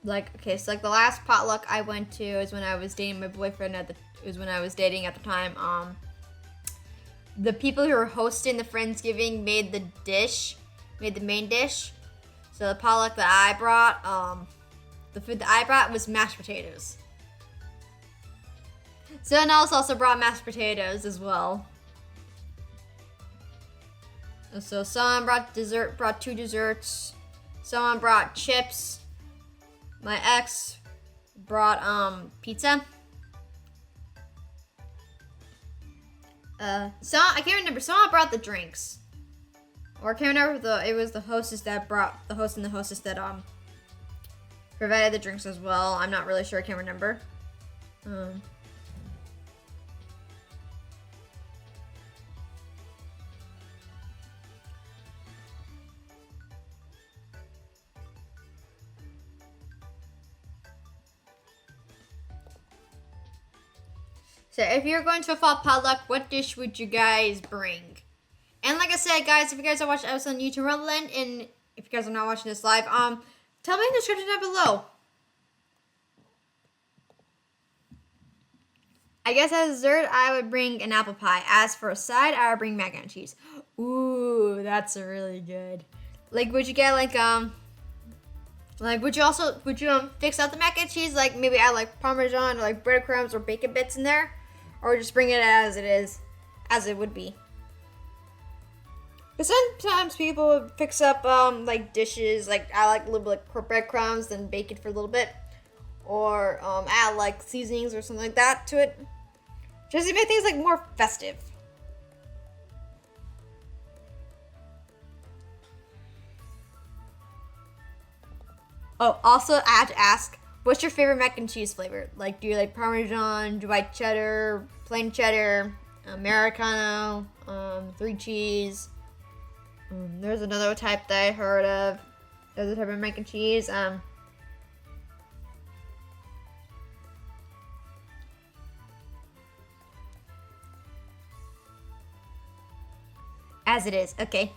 Like, okay, so like the last potluck I went to is when I was dating my boyfriend when I was dating at the time. The people who were hosting the Friendsgiving made the main dish. So the potluck that I brought, the food that I brought was mashed potatoes. Someone else also brought mashed potatoes as well. So someone brought two desserts. Someone brought chips. My ex brought pizza. I can't remember. Someone brought the drinks, or I can't remember it was the hostess that brought the host and the hostess that provided the drinks as well. I'm not really sure. I can't remember. So if you're going to a fall potluck, what dish would you guys bring? And like I said, guys, if you guys are watching us on YouTube Rumble-In, and if you guys are not watching this live, tell me in the description down below. I guess as dessert, I would bring an apple pie. As for a side, I would bring mac and cheese. Ooh, that's really good. Like, would you get would you fix out the mac and cheese? Like, maybe add like Parmesan or like breadcrumbs or bacon bits in there? Or just bring it as it is, as it would be. But sometimes people would fix up like dishes, like add like a little bit like breadcrumbs, then bake it for a little bit. Or add like seasonings or something like that to it. Just to make things like more festive. Oh, also I have to ask, what's your favorite mac and cheese flavor? Like, do you like Parmesan, white cheddar, plain cheddar, Americano, 3 cheese? There's another type that I heard of. There's a type of mac and cheese. As it is, okay.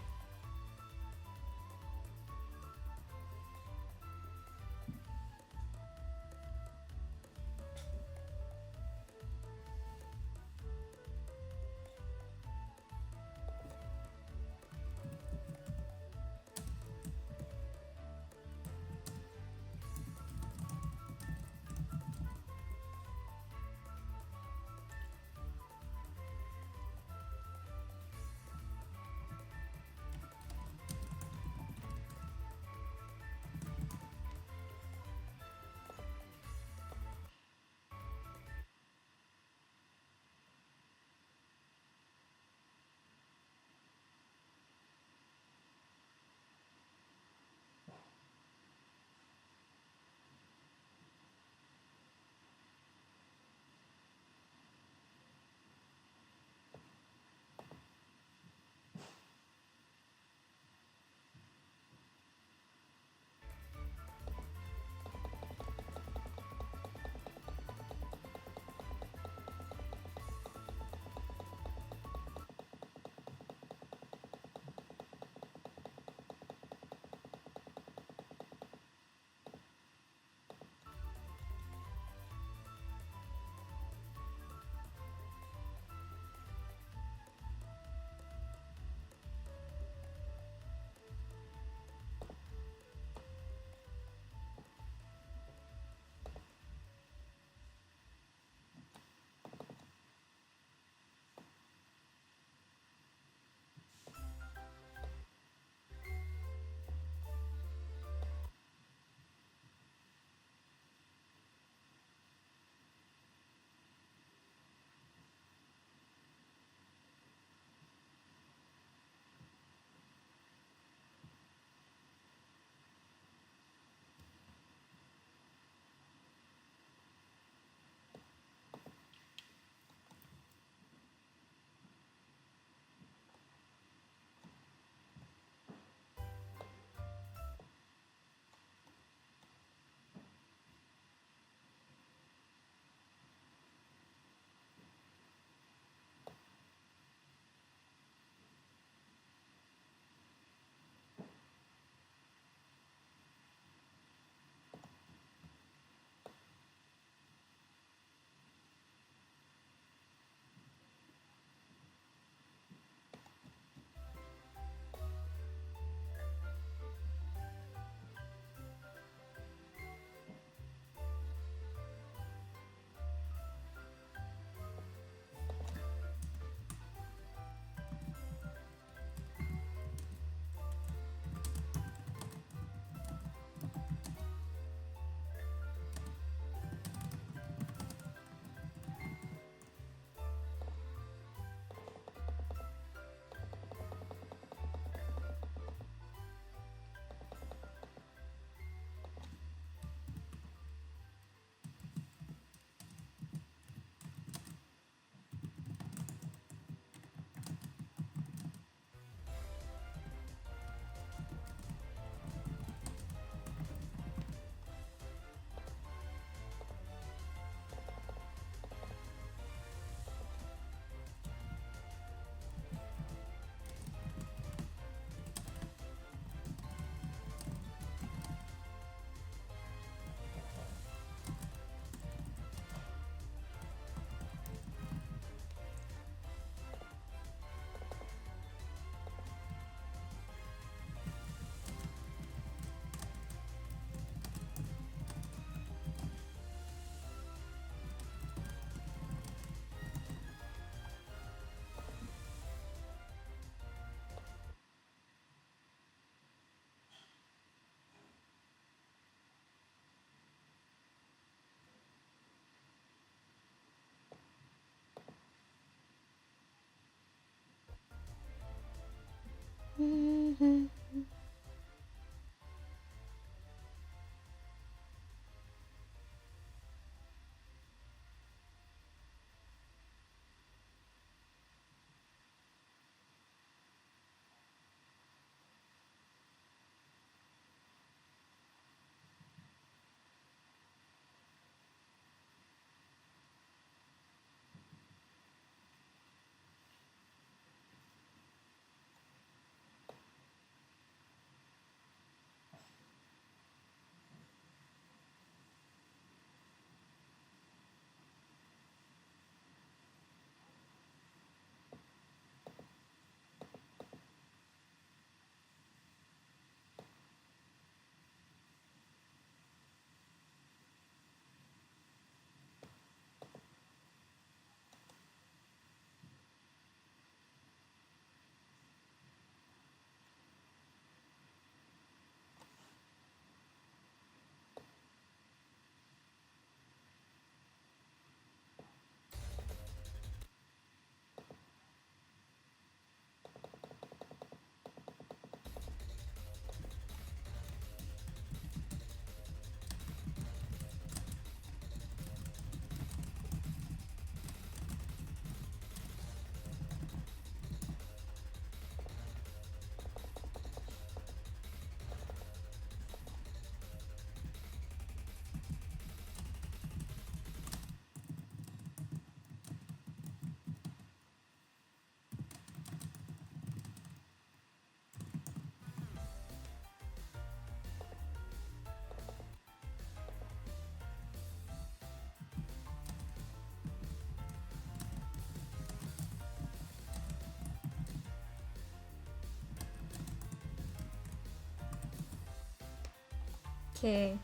Okay.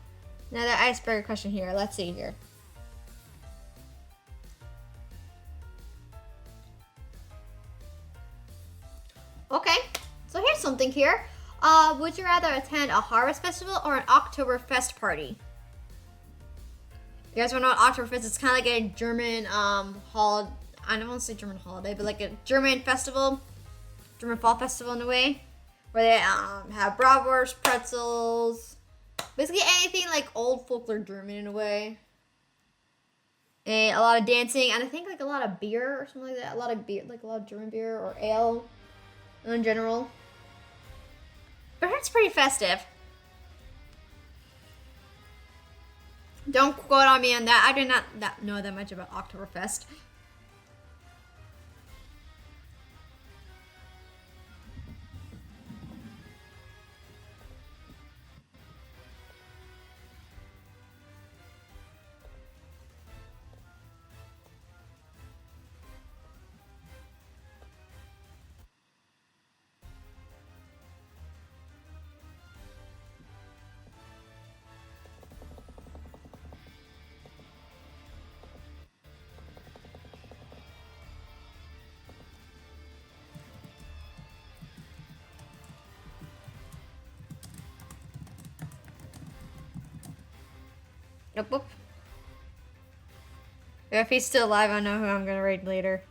Another icebreaker question here. Let's see here. Okay, so here's something here. Would you rather attend a harvest festival or an Oktoberfest party? You guys want to know what Oktoberfest is? It's kind of like a German holiday. I don't want to say German holiday, but like a German festival, German fall festival in a way, where they have bratwurst, pretzels, basically anything like old folklore German in a way. And a lot of dancing, and I think like a lot of beer or something like that. A lot of beer, like a lot of German beer or ale in general. But it's pretty festive. Don't quote on me on that. I do not know that much about Oktoberfest. Nope. If he's still alive, I know who I'm gonna raid later.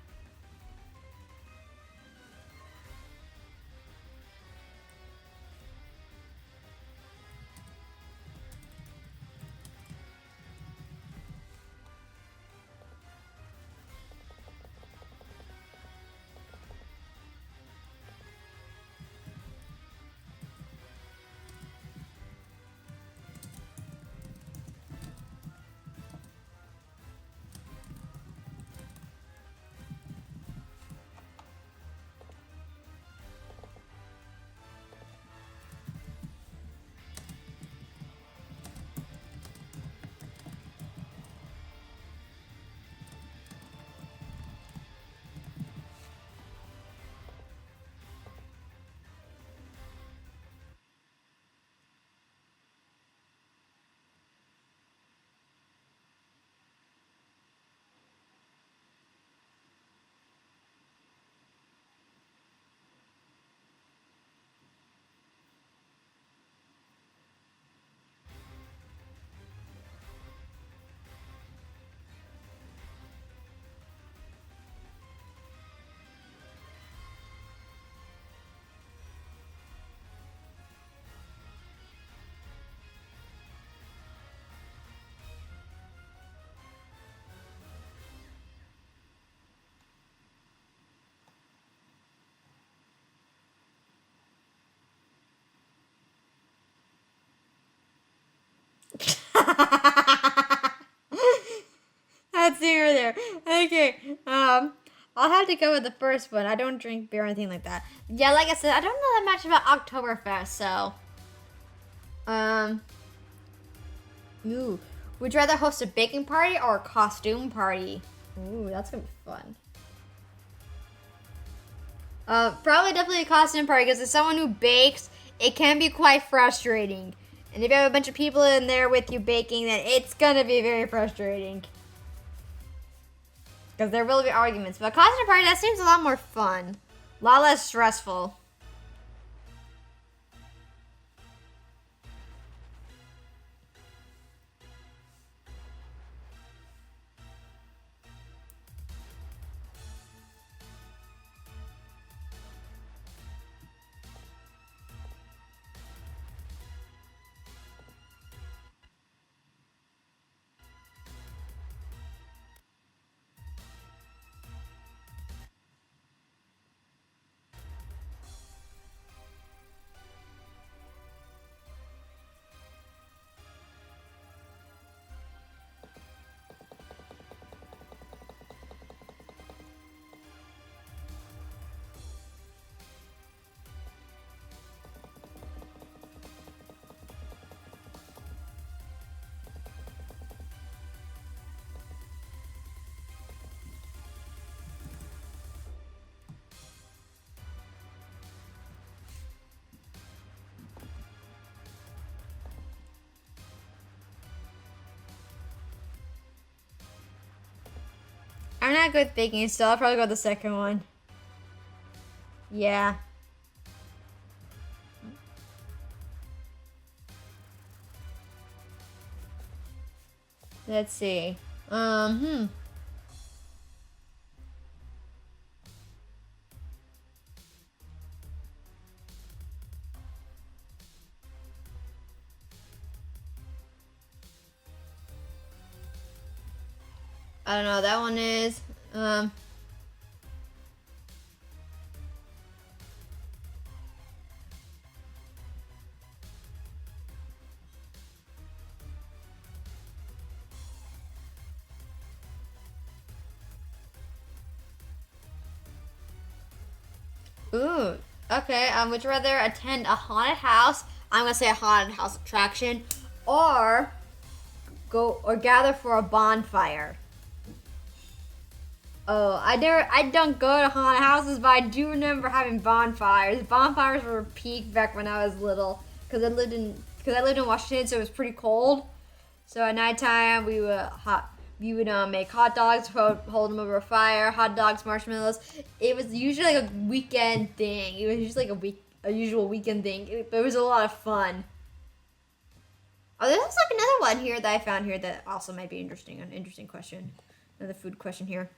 That's zero there. Okay. I'll have to go with the first one. I don't drink beer or anything like that. Yeah, like I said, I don't know that much about Oktoberfest, so. Ooh. Would you rather host a baking party or a costume party? Ooh, that's gonna be fun. Probably definitely a costume party because as someone who bakes, it can be quite frustrating. And if you have a bunch of people in there with you baking, then it's gonna be very frustrating. Because there will be arguments. But a costume party, that seems a lot more fun. A lot less stressful. not go with baking still. I'll probably go with the second one. Yeah. Let's see. I don't know. That one is Ooh. Okay. Would you rather attend a haunted house? I'm gonna say a haunted house attraction, or gather for a bonfire. Oh, I don't go to haunted houses, but I do remember having bonfires. Bonfires were peak back when I was little, because I lived in Washington, so it was pretty cold. So at nighttime, we would make hot dogs, hold them over a fire, hot dogs, marshmallows. It was usually like a weekend thing. It was usually like a usual weekend thing, but it was a lot of fun. Oh, there's like another one here that I found here that also might be interesting. An interesting question, another food question here.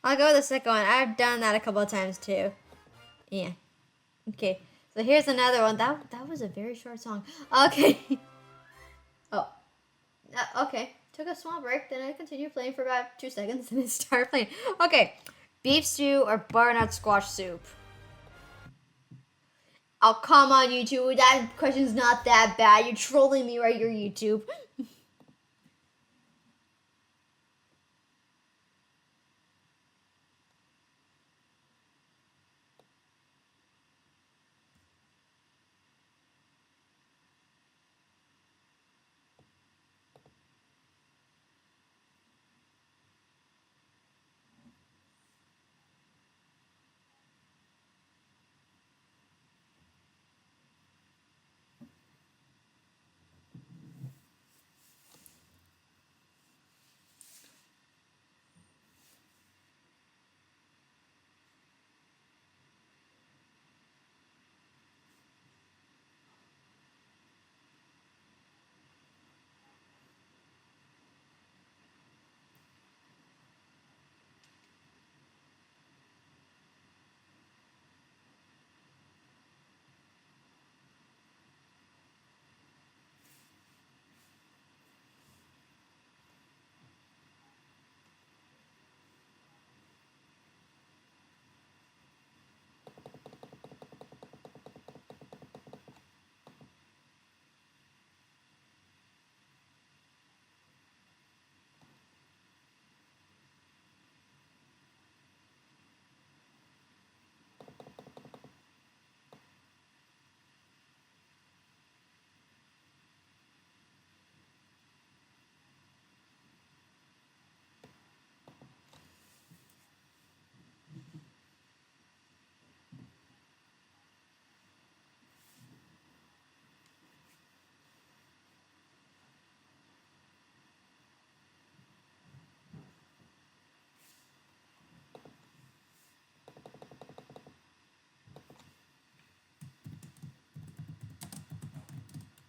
I'll go with the second one. I've done that a couple of times too. Yeah. Okay. So here's another one. That was a very short song. Okay. Oh. Okay. Took a small break. Then I continued playing for about 2 seconds and then started playing. Okay. Beef stew or butternut squash soup? Oh, come on, YouTube. That question's not that bad. You're trolling me right here, YouTube.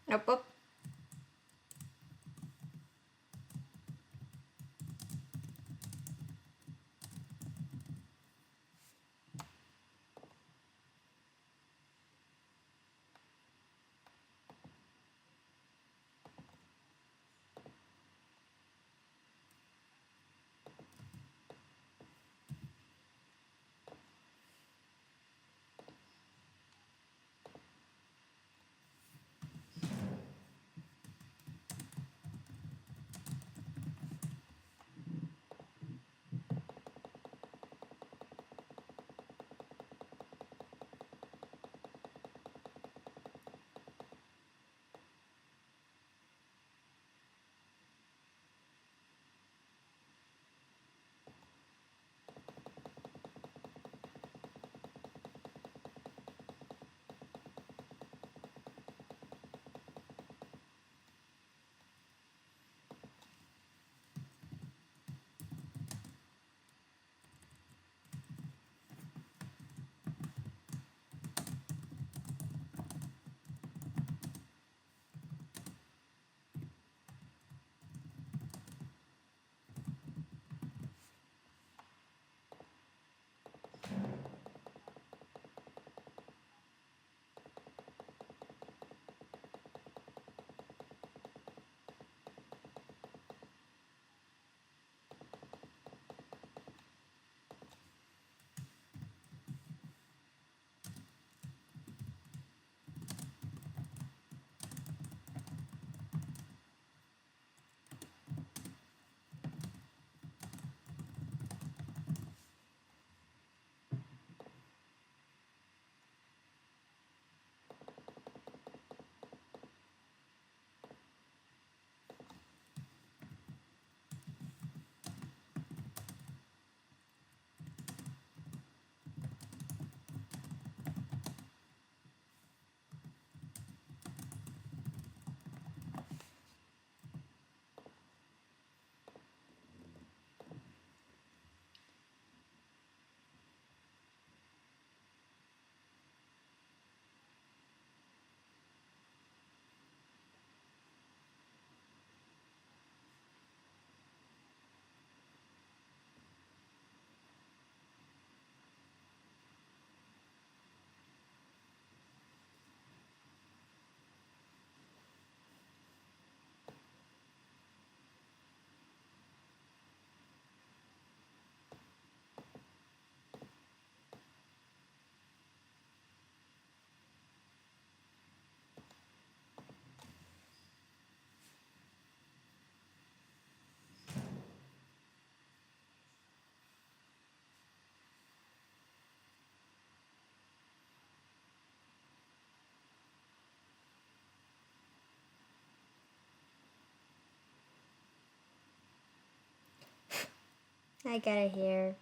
Nope. I get it here.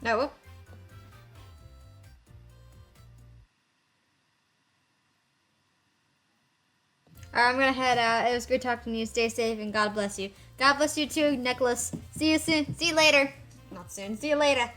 No, whoop. Alright, I'm gonna head out. It was good talking to you. Stay safe and God bless you. God bless you too, Nicholas. See you soon. See you later. Not soon. See you later.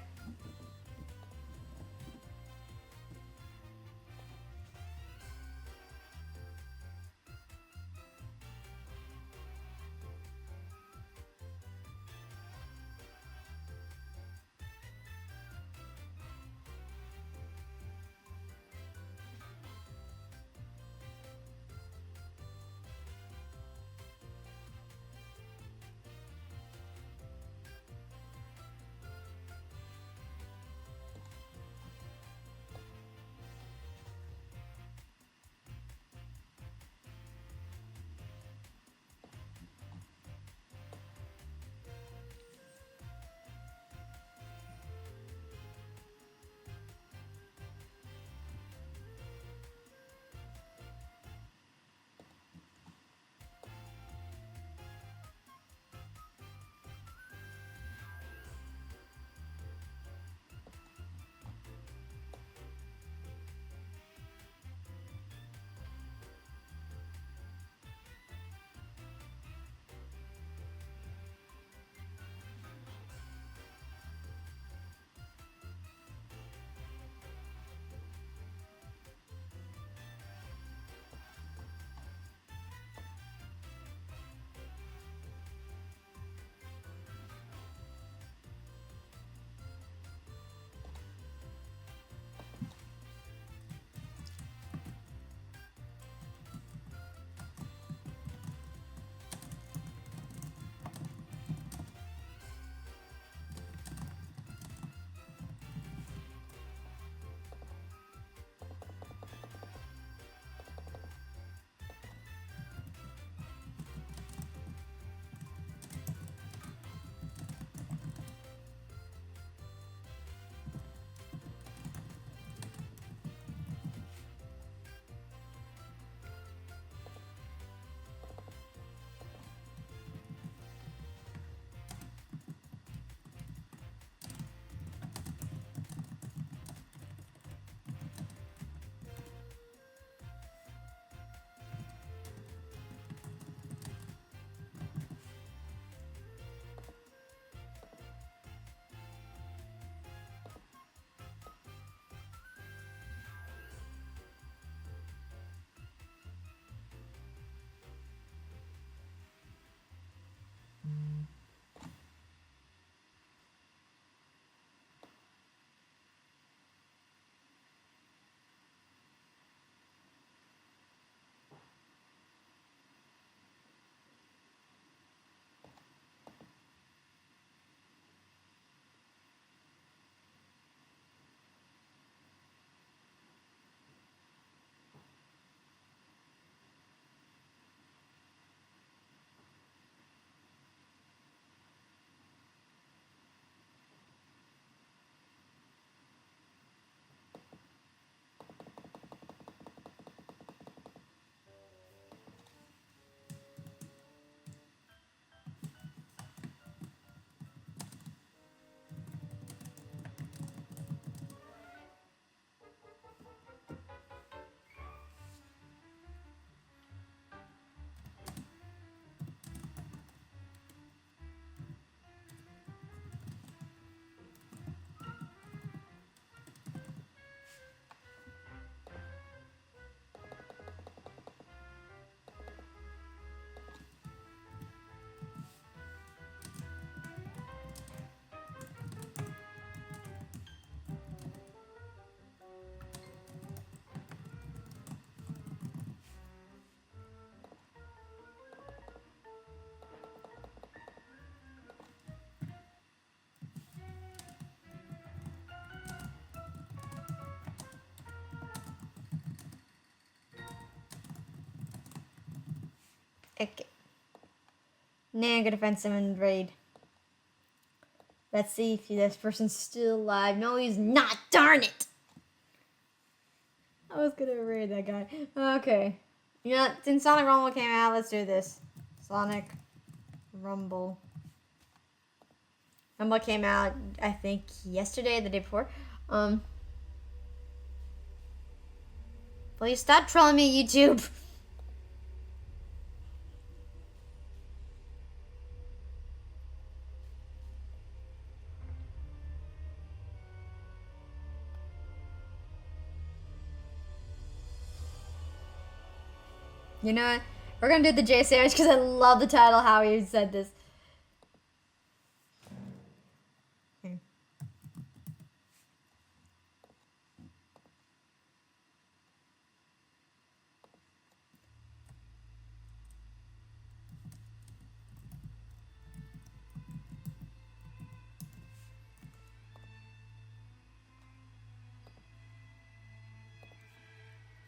Okay. Now I'm gonna find someone to raid. Let's see if this person's still alive. No, he's not. Darn it! I was gonna raid that guy. Okay. You know, since Sonic Rumble came out, let's do this. Sonic Rumble Rumble came out, I think, yesterday, the day before. Please stop trolling me, YouTube. You know what? We're gonna do the J sandwich because I love the title, how he said this. Okay.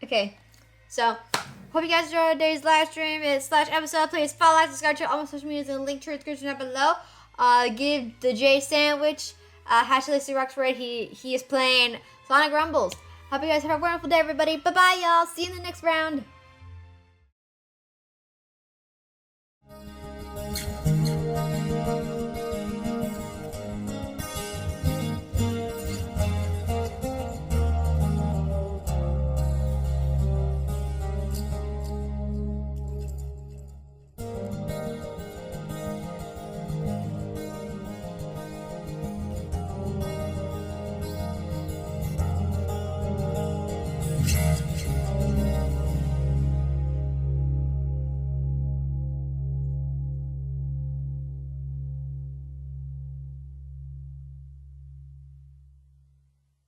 Okay, so hope you guys enjoyed today's live stream slash episode. Please follow, like, subscribe to all my social medias and link to the description down below. Give the J sandwich #Lise Rocks Red. He is playing Sonic Rumbles. Hope you guys have a wonderful day, everybody. Bye bye, y'all. See you in the next round.